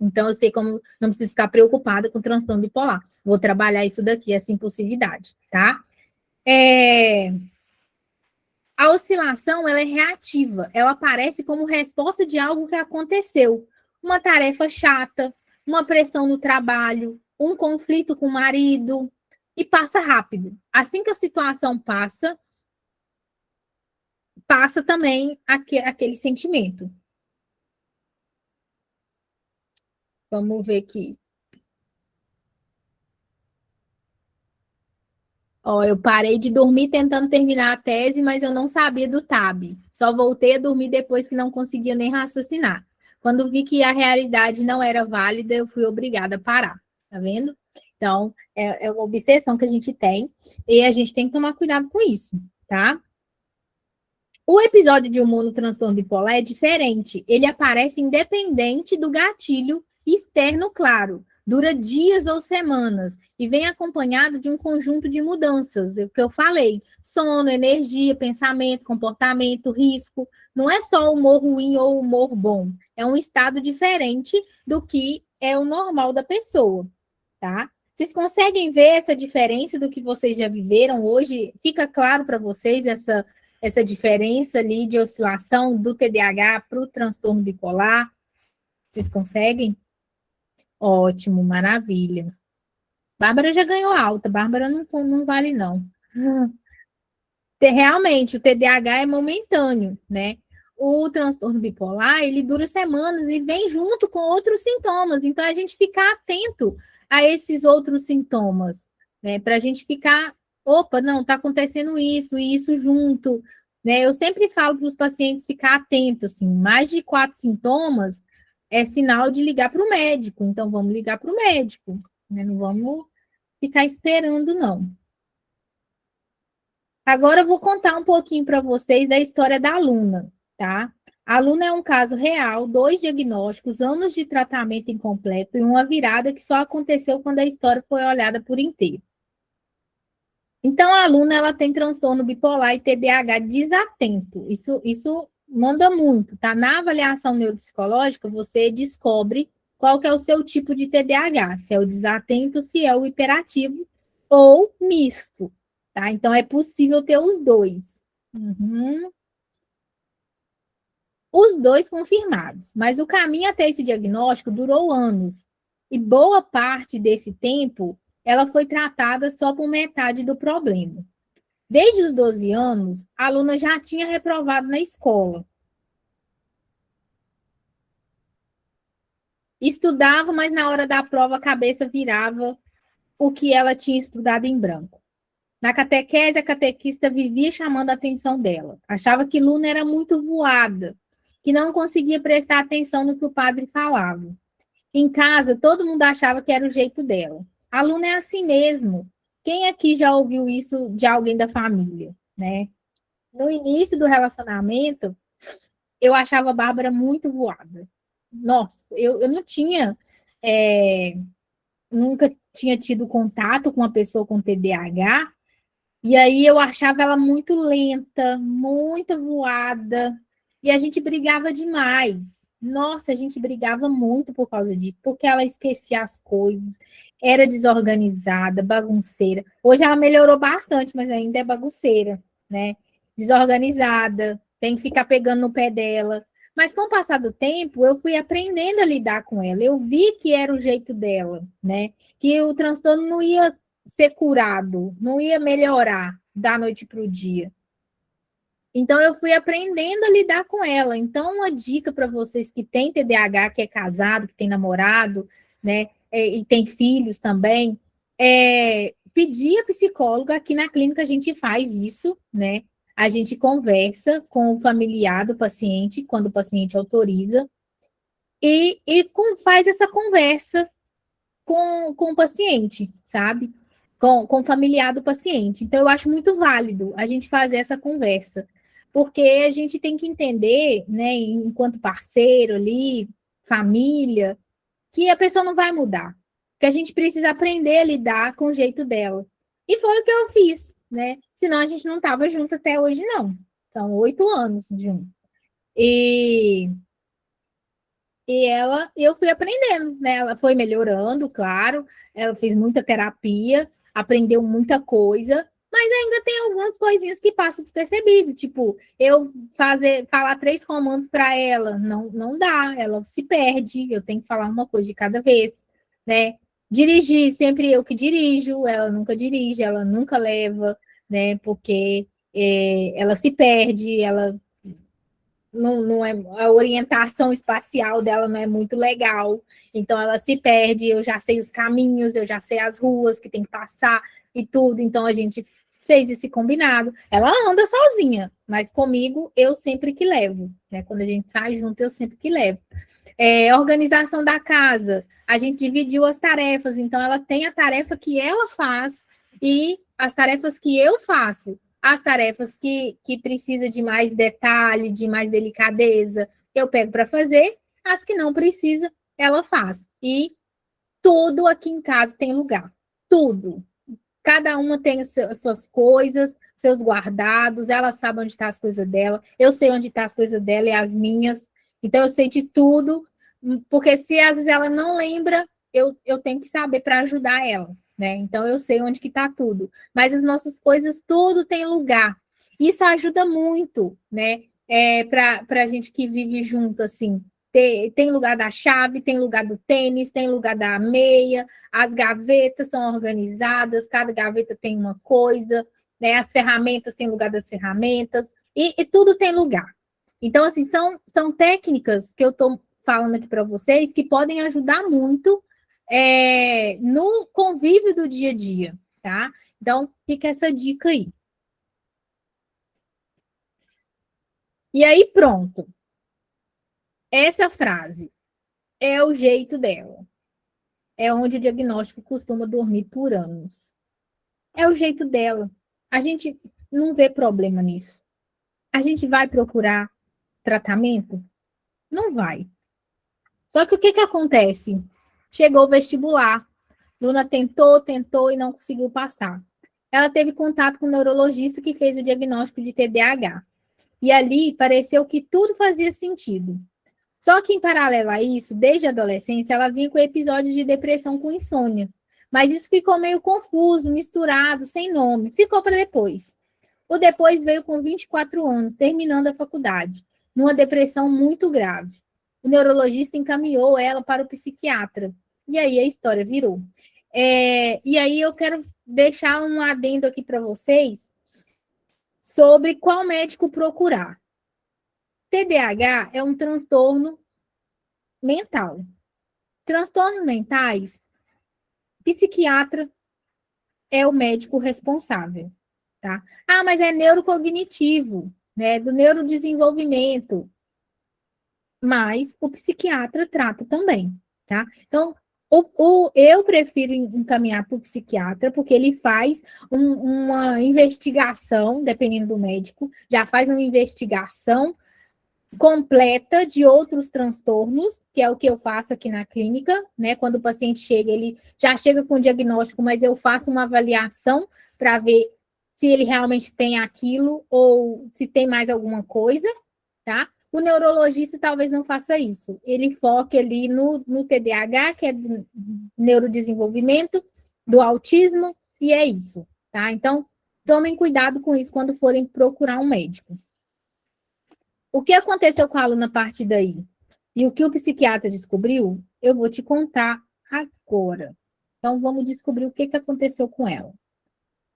Então eu sei como não preciso ficar preocupada com o transtorno bipolar. Vou trabalhar isso daqui, essa impulsividade, tá? A oscilação, ela é reativa. Ela aparece como resposta de algo que aconteceu. Uma tarefa chata, uma pressão no trabalho, um conflito com o marido, e passa rápido. Assim que a situação passa, passa também aquele sentimento. Vamos ver aqui. Ó, eu parei de dormir tentando terminar a tese, mas eu não sabia do TAB. Só voltei a dormir depois que não conseguia nem raciocinar. Quando vi que a realidade não era válida, eu fui obrigada a parar. Tá vendo? Então, é uma obsessão que a gente tem e a gente tem que tomar cuidado com isso, tá? O episódio de humor no transtorno bipolar é diferente. Ele aparece independente do gatilho externo, claro. Dura dias ou semanas e vem acompanhado de um conjunto de mudanças, é o que eu falei: sono, energia, pensamento, comportamento, risco. Não é só humor ruim ou humor bom. É um estado diferente do que é o normal da pessoa, tá? Vocês conseguem ver essa diferença do que vocês já viveram hoje? Fica claro para vocês essa diferença ali de oscilação do TDAH para o transtorno bipolar? Vocês conseguem? Ótimo, maravilha. Bárbara já ganhou alta, Bárbara não vale, não. Realmente, o TDAH é momentâneo, né? O transtorno bipolar, ele dura semanas e vem junto com outros sintomas. Então, a gente ficar atento a esses outros sintomas, né? Para a gente ficar, opa, não, está acontecendo isso e isso junto, né? Eu sempre falo para os pacientes ficar atentos, assim, mais de 4 sintomas é sinal de ligar para o médico. Então, vamos ligar para o médico, né? Não vamos ficar esperando, não. Agora eu vou contar um pouquinho para vocês da história da aluna, tá? A aluna é um caso real, 2 diagnósticos, anos de tratamento incompleto e uma virada que só aconteceu quando a história foi olhada por inteiro. Então, a aluna ela tem transtorno bipolar e TDAH desatento. Isso manda muito, tá? Na avaliação neuropsicológica, você descobre qual que é o seu tipo de TDAH, se é o desatento, se é o hiperativo ou misto, tá? Então, é possível ter os dois. Uhum. Os dois confirmados, mas o caminho até esse diagnóstico durou anos. E boa parte desse tempo, ela foi tratada só por metade do problema. Desde os 12 anos, a aluna já tinha reprovado na escola. Estudava, mas na hora da prova a cabeça virava o que ela tinha estudado em branco. Na catequese, a catequista vivia chamando a atenção dela. Achava que Luna era muito voada, que não conseguia prestar atenção no que o padre falava. Em casa, todo mundo achava que era o jeito dela. A Luna é assim mesmo. Quem aqui já ouviu isso de alguém da família, né? No início do relacionamento, eu achava a Bárbara muito voada. Nossa, eu não tinha, é, nunca tinha tido contato com uma pessoa com TDAH, e aí eu achava ela muito lenta, muito voada, e a gente brigava demais. Nossa, a gente brigava muito por causa disso, porque ela esquecia as coisas, era desorganizada, bagunceira. Hoje ela melhorou bastante, mas ainda é bagunceira, né? Desorganizada, tem que ficar pegando no pé dela. Mas com o passar do tempo, eu fui aprendendo a lidar com ela. Eu vi que era o jeito dela, né? Que o transtorno não ia ser curado, não ia melhorar da noite para o dia. Então, eu fui aprendendo a lidar com ela. Então, uma dica para vocês que têm TDAH, que é casado, que tem namorado, né, e tem filhos também, é pedir a psicóloga. Aqui na clínica a gente faz isso, né? A gente conversa com o familiar do paciente, quando o paciente autoriza, faz essa conversa com o paciente, sabe? Com o familiar do paciente. Então, eu acho muito válido a gente fazer essa conversa, porque a gente tem que entender, né, enquanto parceiro ali, família, que a pessoa não vai mudar, que a gente precisa aprender a lidar com o jeito dela. E foi o que eu fiz, né? Senão a gente não estava junto até hoje, não. São 8 anos juntos. E eu fui aprendendo, né? Ela foi melhorando, claro. Ela fez muita terapia, aprendeu muita coisa, mas ainda tem algumas coisinhas que passam despercebido, tipo, falar 3 comandos para ela, não dá, ela se perde, eu tenho que falar uma coisa de cada vez, né? Dirigir, sempre eu que dirijo, ela nunca dirige, ela nunca leva, né? Porque ela se perde, ela não é, a orientação espacial dela não é muito legal, então ela se perde, eu já sei os caminhos, eu já sei as ruas que tem que passar e tudo, então a gente fez esse combinado. Ela anda sozinha, mas comigo eu sempre que levo, né? Quando a gente sai junto, eu sempre que levo. Organização da casa, a gente dividiu as tarefas, então ela tem a tarefa que ela faz e as tarefas que eu faço. As tarefas que precisa de mais detalhe, de mais delicadeza, eu pego para fazer. As que não precisa, ela faz. E tudo aqui em casa tem lugar. Tudo. Cada uma tem as suas coisas, seus guardados, ela sabe onde estão as coisas dela, eu sei onde estão as coisas dela e as minhas. Então, eu sei de tudo, porque se às vezes ela não lembra, eu tenho que saber para ajudar ela, né? Então, eu sei onde que está tudo. Mas as nossas coisas, tudo tem lugar. Isso ajuda muito, né? Para a gente que vive junto, assim. Tem lugar da chave, tem lugar do tênis, tem lugar da meia, as gavetas são organizadas, cada gaveta tem uma coisa, né? As ferramentas têm lugar das ferramentas, e tudo tem lugar. Então, assim, são técnicas que eu estou falando aqui para vocês que podem ajudar muito no convívio do dia a dia, tá? Então, fica essa dica aí. E aí, pronto. Essa frase é o jeito dela. É onde o diagnóstico costuma dormir por anos. É o jeito dela. A gente não vê problema nisso. A gente vai procurar, tratamento? Não vai. Só que o que acontece? Chegou o vestibular, Luna tentou e não conseguiu passar. Ela teve contato com o neurologista que fez o diagnóstico de TDAH. E ali pareceu que tudo fazia sentido. Só que, em paralelo a isso, desde a adolescência, ela vinha com episódios de depressão com insônia. Mas isso ficou meio confuso, misturado, sem nome. Ficou para depois. O depois veio com 24 anos, terminando a faculdade, numa depressão muito grave. O neurologista encaminhou ela para o psiquiatra. E aí a história virou. E aí eu quero deixar um adendo aqui para vocês sobre qual médico procurar. TDAH é um transtorno mental. Transtornos mentais, psiquiatra é o médico responsável, tá? Ah, mas é neurocognitivo, né? Do neurodesenvolvimento. Mas o psiquiatra trata também, tá? Então, eu prefiro encaminhar para o psiquiatra, porque ele faz uma investigação, dependendo do médico, já faz uma investigação completa de outros transtornos, que é o que eu faço aqui na clínica, né? Quando o paciente chega, ele já chega com o diagnóstico, mas eu faço uma avaliação para ver se ele realmente tem aquilo ou se tem mais alguma coisa, tá? O neurologista talvez não faça isso. Ele foca ali no TDAH, que é do neurodesenvolvimento, do autismo, e é isso, tá? Então, tomem cuidado com isso quando forem procurar um médico. O que aconteceu com a aluna a partir daí? E o que o psiquiatra descobriu, eu vou te contar agora. Então, vamos descobrir o que aconteceu com ela.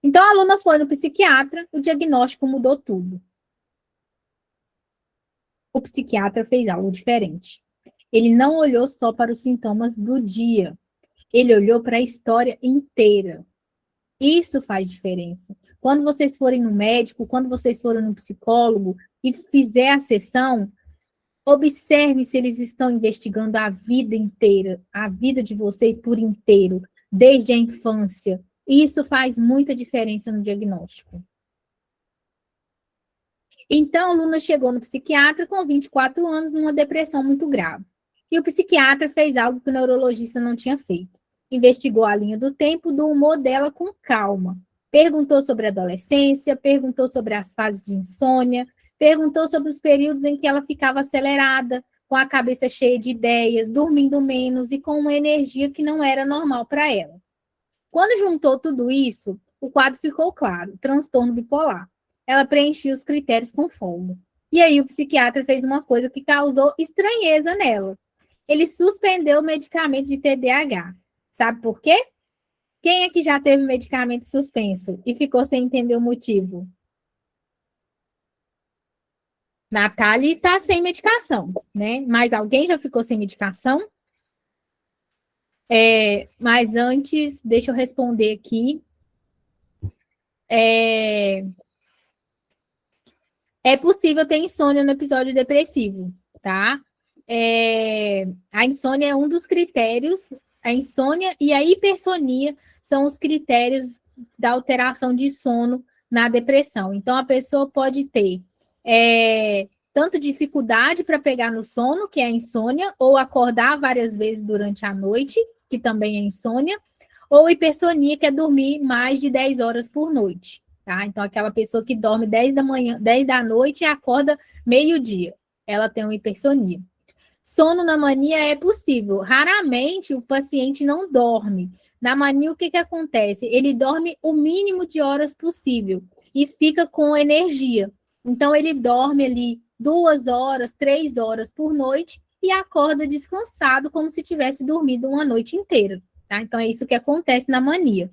Então, a aluna foi no psiquiatra, o diagnóstico mudou tudo. O psiquiatra fez algo diferente. Ele não olhou só para os sintomas do dia. Ele olhou para a história inteira. Isso faz diferença. Quando vocês forem no médico, quando vocês forem no psicólogo e fizer a sessão, observe se eles estão investigando a vida inteira, a vida de vocês por inteiro, desde a infância. Isso faz muita diferença no diagnóstico. Então, a Luna chegou no psiquiatra com 24 anos, numa depressão muito grave. E o psiquiatra fez algo que o neurologista não tinha feito. Investigou a linha do tempo do humor dela com calma. Perguntou sobre a adolescência, perguntou sobre as fases de insônia, perguntou sobre os períodos em que ela ficava acelerada, com a cabeça cheia de ideias, dormindo menos e com uma energia que não era normal para ela. Quando juntou tudo isso, o quadro ficou claro, transtorno bipolar. Ela preenchia os critérios com folga. E aí o psiquiatra fez uma coisa que causou estranheza nela. Ele suspendeu o medicamento de TDAH. Sabe por quê? Quem é que já teve medicamento suspenso e ficou sem entender o motivo? Natália está sem medicação, né? Mas alguém já ficou sem medicação? Mas antes, deixa eu responder aqui. É possível ter insônia no episódio depressivo, tá? A insônia é um dos critérios, a insônia e a hipersonia são os critérios da alteração de sono na depressão. Então, a pessoa pode ter tanto dificuldade para pegar no sono, que é a insônia, ou acordar várias vezes durante a noite, que também é insônia, ou hipersonia, que é dormir mais de 10 horas por noite. Tá? Então, aquela pessoa que dorme 10 da manhã, 10 da noite e acorda meio-dia, ela tem uma hipersonia. Sono na mania é possível. Raramente o paciente não dorme. Na mania, o que acontece? Ele dorme o mínimo de horas possível e fica com energia. Então, ele dorme ali 2 horas, 3 horas por noite e acorda descansado, como se tivesse dormido uma noite inteira. Tá? Então, é isso que acontece na mania.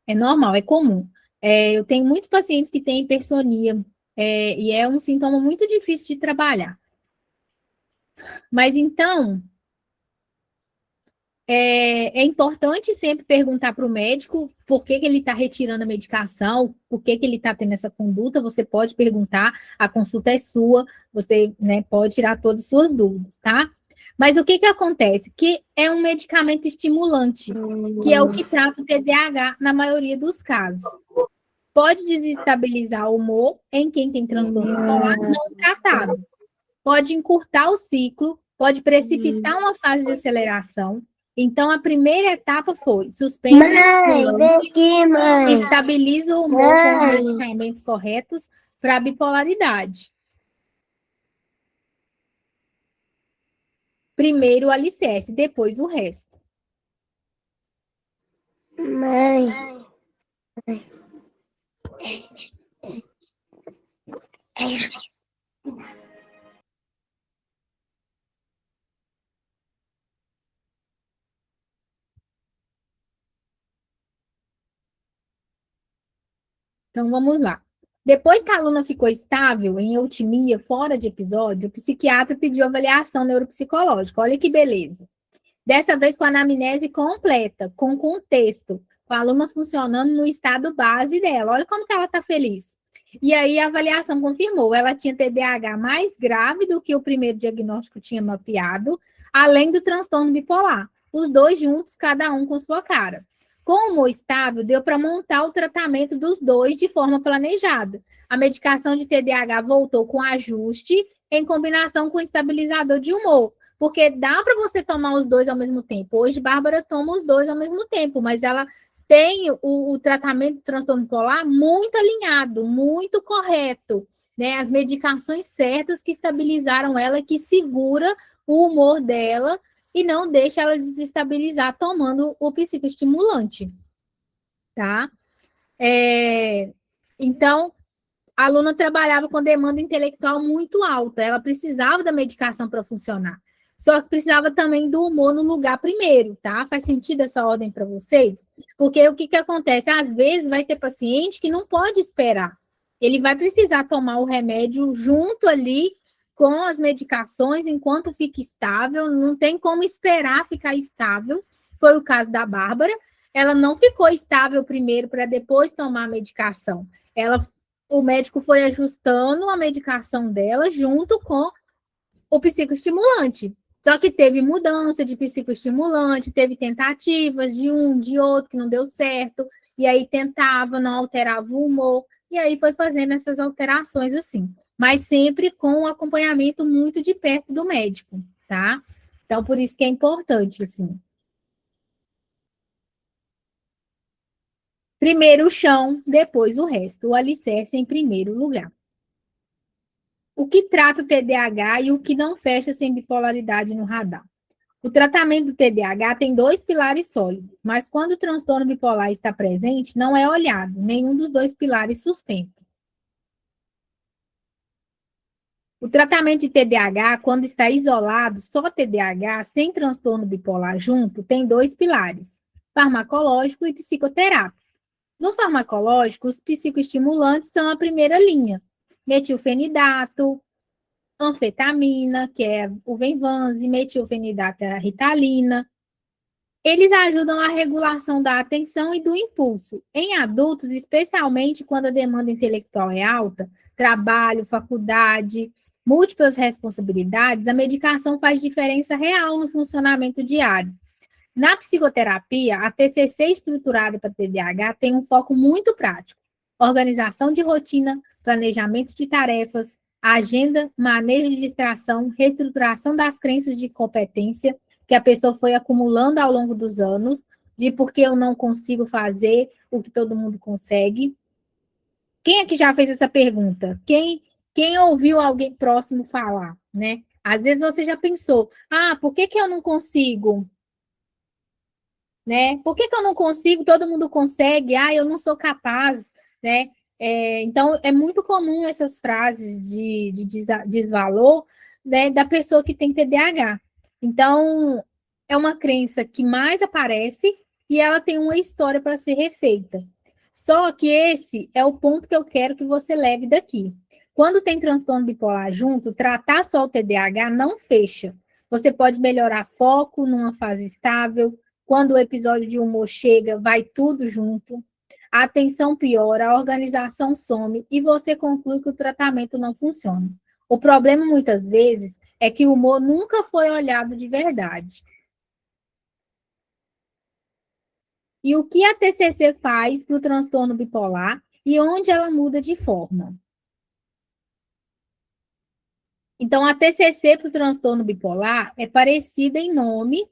É normal, é comum. Eu tenho muitos pacientes que têm hipersonia, e é um sintoma muito difícil de trabalhar. Mas então, é importante sempre perguntar para o médico por que ele está retirando a medicação, por que ele está tendo essa conduta. Você pode perguntar, a consulta é sua, você, né, pode tirar todas as suas dúvidas, tá? Mas o que que acontece? Que é um medicamento estimulante, que é o que trata o TDAH na maioria dos casos. Pode desestabilizar o humor em quem tem transtorno bipolar não tratado. Pode encurtar o ciclo, pode precipitar uma fase de aceleração. Então, a primeira etapa foi suspende o estimulante, estabiliza o humor com os medicamentos corretos para a bipolaridade. Primeiro o alicerce, depois o resto. Mãe. Então, vamos lá. Depois que a aluna ficou estável, em eutimia, fora de episódio, o psiquiatra pediu avaliação neuropsicológica. Olha que beleza. Dessa vez com a anamnese completa, com contexto, com a aluna funcionando no estado base dela. Olha como que ela está feliz. E aí a avaliação confirmou, ela tinha TDAH mais grave do que o primeiro diagnóstico tinha mapeado, além do transtorno bipolar. Os dois juntos, cada um com sua cara. Com o humor estável, deu para montar o tratamento dos dois de forma planejada. A medicação de TDAH voltou com ajuste em combinação com estabilizador de humor. Porque dá para você tomar os dois ao mesmo tempo. Hoje, Bárbara toma os dois ao mesmo tempo, mas ela tem o tratamento do transtorno bipolar muito alinhado, muito correto, né? As medicações certas que estabilizaram ela, que segura o humor dela e não deixa ela desestabilizar tomando o psicoestimulante, tá? Então, a aluna trabalhava com demanda intelectual muito alta, ela precisava da medicação para funcionar. Só que precisava também do humor no lugar primeiro, tá? Faz sentido essa ordem para vocês? Porque o que que acontece? Às vezes vai ter paciente que não pode esperar. Ele vai precisar tomar o remédio junto ali com as medicações enquanto fica estável, não tem como esperar ficar estável. Foi o caso da Bárbara. Ela não ficou estável primeiro para depois tomar a medicação. O médico foi ajustando a medicação dela junto com o psicoestimulante. Só que teve mudança de psicoestimulante, teve tentativas de um, de outro, que não deu certo, e aí tentava, não alterava o humor, e aí foi fazendo essas alterações assim. Mas sempre com um acompanhamento muito de perto do médico, tá? Então, por isso que é importante, assim. Primeiro o chão, depois o resto. O alicerce em primeiro lugar. O que trata o TDAH e o que não fecha sem bipolaridade no radar. O tratamento do TDAH tem dois pilares sólidos, mas quando o transtorno bipolar está presente, não é olhado, nenhum dos dois pilares sustenta. O tratamento de TDAH, quando está isolado, só TDAH, sem transtorno bipolar junto, tem dois pilares, farmacológico e psicoterápico. No farmacológico, os psicoestimulantes são a primeira linha, metilfenidato, anfetamina, que é o Venvanse, metilfenidato é a Ritalina. Eles ajudam a regulação da atenção e do impulso. Em adultos, especialmente quando a demanda intelectual é alta, trabalho, faculdade, múltiplas responsabilidades, a medicação faz diferença real no funcionamento diário. Na psicoterapia, a TCC estruturada para TDAH tem um foco muito prático: organização de rotina, planejamento de tarefas, agenda, manejo de distração, reestruturação das crenças de competência que a pessoa foi acumulando ao longo dos anos, de porque eu não consigo fazer o que todo mundo consegue. Quem é que já fez essa pergunta? Quem ouviu alguém próximo falar, né? Às vezes você já pensou, por que que eu não consigo? Né? Por que que eu não consigo? Todo mundo consegue. Eu não sou capaz, né? Então, é muito comum essas frases de desvalor, né, da pessoa que tem TDAH. Então, é uma crença que mais aparece e ela tem uma história para ser refeita. Só que esse é o ponto que eu quero que você leve daqui. Quando tem transtorno bipolar junto, tratar só o TDAH não fecha. Você pode melhorar foco numa fase estável. Quando o episódio de humor chega, vai tudo junto. A atenção piora, a organização some e você conclui que o tratamento não funciona. O problema, muitas vezes, é que o humor nunca foi olhado de verdade. E o que a TCC faz para o transtorno bipolar e onde ela muda de forma. Então, a TCC para o transtorno bipolar é parecida em nome,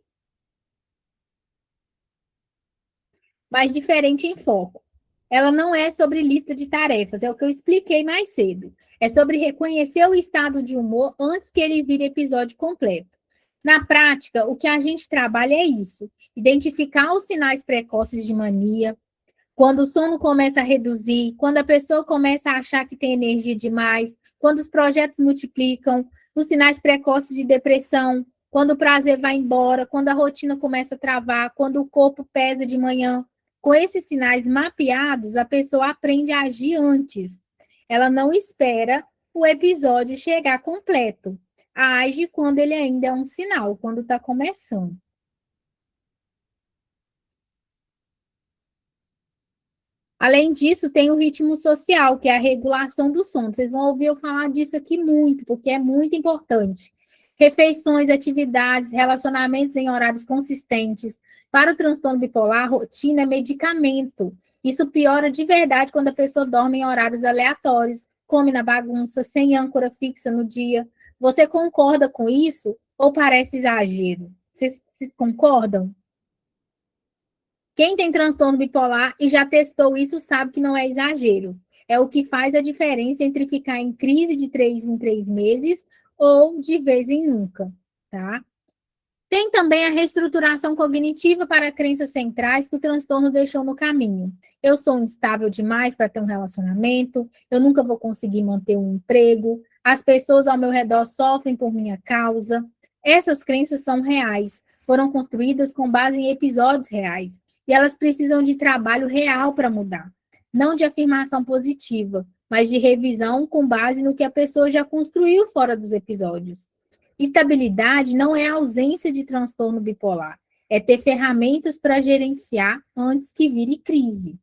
mas diferente em foco. Ela não é sobre lista de tarefas, é o que eu expliquei mais cedo. É sobre reconhecer o estado de humor antes que ele vire episódio completo. Na prática, o que a gente trabalha é isso: identificar os sinais precoces de mania, quando o sono começa a reduzir, quando a pessoa começa a achar que tem energia demais, quando os projetos multiplicam, os sinais precoces de depressão, quando o prazer vai embora, quando a rotina começa a travar, quando o corpo pesa de manhã. Com esses sinais mapeados, a pessoa aprende a agir antes. Ela não espera o episódio chegar completo. Age quando ele ainda é um sinal, quando está começando. Além disso, tem o ritmo social, que é a regulação do sono. Vocês vão ouvir eu falar disso aqui muito, porque é muito importante. Refeições, atividades, relacionamentos em horários consistentes. Para o transtorno bipolar, rotina é medicamento. Isso piora de verdade quando a pessoa dorme em horários aleatórios, come na bagunça, sem âncora fixa no dia. Você concorda com isso ou parece exagero? Vocês concordam? Quem tem transtorno bipolar e já testou isso sabe que não é exagero. É o que faz a diferença entre ficar em crise de 3 em 3 meses ou de vez em nunca, tá? Tem também a reestruturação cognitiva para crenças centrais que o transtorno deixou no caminho. Eu sou instável demais para ter um relacionamento, eu nunca vou conseguir manter um emprego, as pessoas ao meu redor sofrem por minha causa. Essas crenças são reais, foram construídas com base em episódios reais, e elas precisam de trabalho real para mudar. Não de afirmação positiva, mas de revisão com base no que a pessoa já construiu fora dos episódios. Estabilidade não é ausência de transtorno bipolar, é ter ferramentas para gerenciar antes que vire crise.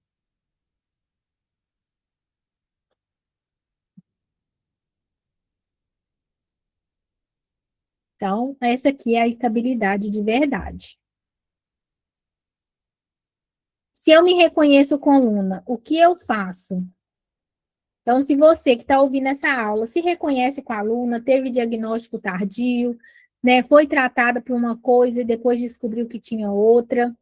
Então, essa aqui é a estabilidade de verdade. Se eu me reconheço com Luna, o que eu faço? Então, se você que está ouvindo essa aula se reconhece com a aluna, teve diagnóstico tardio, né, foi tratada por uma coisa e depois descobriu que tinha outra.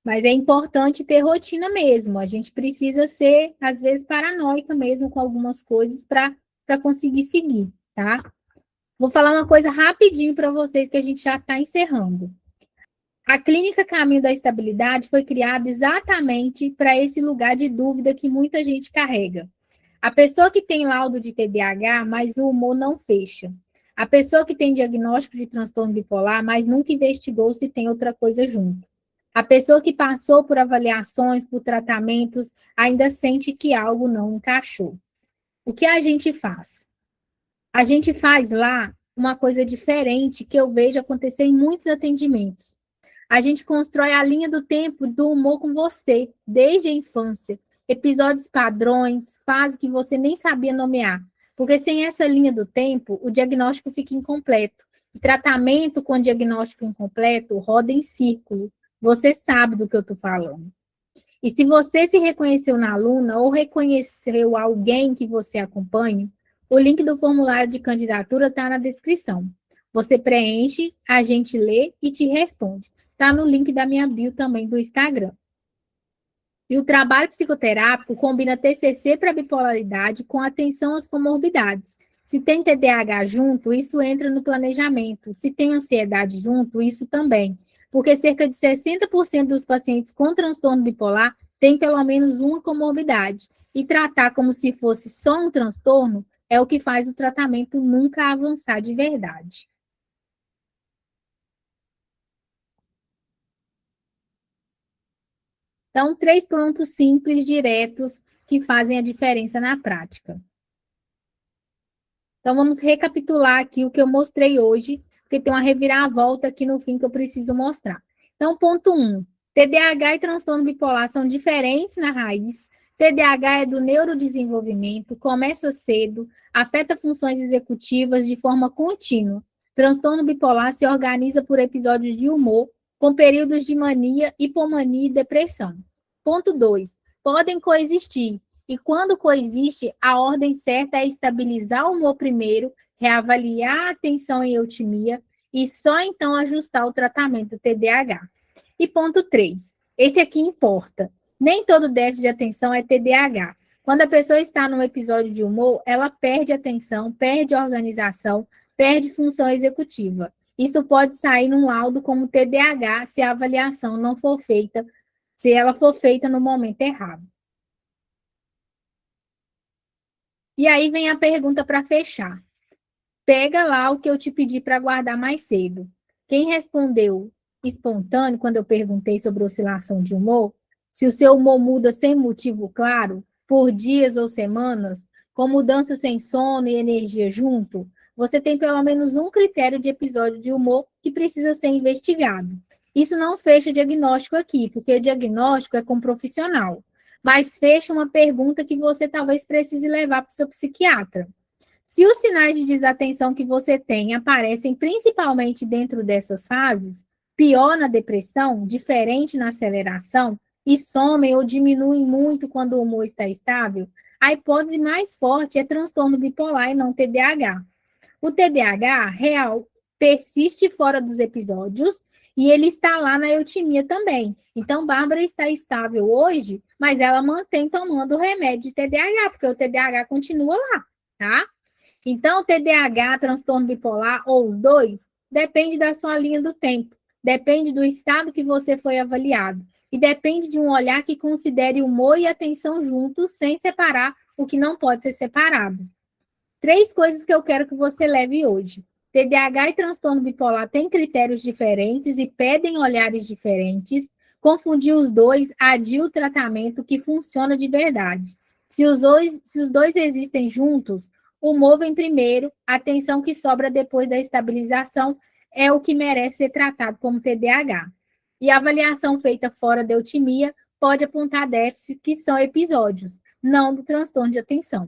Mas é importante ter rotina mesmo. A gente precisa ser, às vezes, paranoica mesmo com algumas coisas para conseguir seguir, tá? Vou falar uma coisa rapidinho para vocês que a gente já está encerrando. A Clínica Caminho da Estabilidade foi criada exatamente para esse lugar de dúvida que muita gente carrega. A pessoa que tem laudo de TDAH, mas o humor não fecha. A pessoa que tem diagnóstico de transtorno bipolar, mas nunca investigou se tem outra coisa junto. A pessoa que passou por avaliações, por tratamentos, ainda sente que algo não encaixou. O que a gente faz? A gente faz lá uma coisa diferente que eu vejo acontecer em muitos atendimentos. A gente constrói a linha do tempo do humor com você, desde a infância. Episódios padrões, fase que você nem sabia nomear. Porque sem essa linha do tempo, o diagnóstico fica incompleto. E tratamento com diagnóstico incompleto roda em círculo. Você sabe do que eu estou falando. E se você se reconheceu na aluna ou reconheceu alguém que você acompanha, o link do formulário de candidatura está na descrição. Você preenche, a gente lê e te responde. Está no link da minha bio também do Instagram. E o trabalho psicoterápico combina TCC para bipolaridade com atenção às comorbidades. Se tem TDAH junto, isso entra no planejamento. Se tem ansiedade junto, isso também. Porque cerca de 60% dos pacientes com transtorno bipolar têm pelo menos uma comorbidade. E tratar como se fosse só um transtorno é o que faz o tratamento nunca avançar de verdade. Então, 3 pontos simples, diretos, que fazem a diferença na prática. Então, vamos recapitular aqui o que eu mostrei hoje, porque tem uma reviravolta aqui no fim que eu preciso mostrar. Então, ponto 1. TDAH e transtorno bipolar são diferentes na raiz, TDAH é do neurodesenvolvimento, começa cedo, afeta funções executivas de forma contínua. Transtorno bipolar se organiza por episódios de humor, com períodos de mania, hipomania e depressão. Ponto 2. Podem coexistir. E quando coexiste, a ordem certa é estabilizar o humor primeiro, reavaliar a atenção e eutimia e só então ajustar o tratamento TDAH. E ponto 3. Esse aqui importa. Nem todo déficit de atenção é TDAH. Quando a pessoa está num episódio de humor, ela perde atenção, perde organização, perde função executiva. Isso pode sair num laudo como TDAH se a avaliação não for feita, se ela for feita no momento errado. E aí vem a pergunta para fechar. Pega lá o que eu te pedi para guardar mais cedo. Quem respondeu espontâneo quando eu perguntei sobre oscilação de humor, se o seu humor muda sem motivo claro, por dias ou semanas, com mudança sem sono e energia junto, você tem pelo menos um critério de episódio de humor que precisa ser investigado. Isso não fecha diagnóstico aqui, porque o diagnóstico é com profissional, mas fecha uma pergunta que você talvez precise levar para o seu psiquiatra. Se os sinais de desatenção que você tem aparecem principalmente dentro dessas fases, pior na depressão, diferente na aceleração, e somem ou diminuem muito quando o humor está estável, a hipótese mais forte é transtorno bipolar e não TDAH. O TDAH real persiste fora dos episódios e ele está lá na eutimia também. Então, Bárbara está estável hoje, mas ela mantém tomando o remédio de TDAH, porque o TDAH continua lá, tá? Então, TDAH, transtorno bipolar ou os dois, depende da sua linha do tempo, depende do estado que você foi avaliado e depende de um olhar que considere humor e atenção juntos, sem separar o que não pode ser separado. 3 coisas que eu quero que você leve hoje. TDAH e transtorno bipolar têm critérios diferentes e pedem olhares diferentes. Confundir os dois adia o tratamento que funciona de verdade. Se os dois existem juntos, o humor vem primeiro, a atenção que sobra depois da estabilização é o que merece ser tratado como TDAH. E a avaliação feita fora da eutimia pode apontar déficits que são episódios, não do transtorno de atenção.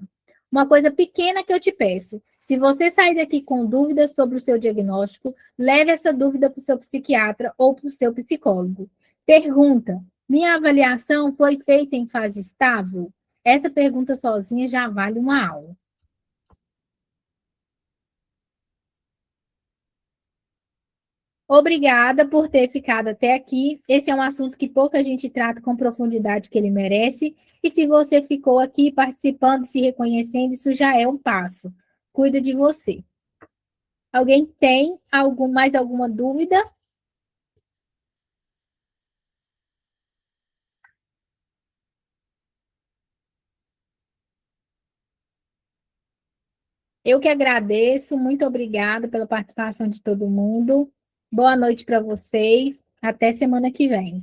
Uma coisa pequena que eu te peço, se você sair daqui com dúvidas sobre o seu diagnóstico, leve essa dúvida para o seu psiquiatra ou para o seu psicólogo. Pergunta: minha avaliação foi feita em fase estável? Essa pergunta sozinha já vale uma aula. Obrigada por ter ficado até aqui. Esse é um assunto que pouca gente trata com profundidade que ele merece. E se você ficou aqui participando, se reconhecendo, isso já é um passo. Cuida de você. Alguém tem mais alguma dúvida? Eu que agradeço. Muito obrigada pela participação de todo mundo. Boa noite para vocês. Até semana que vem.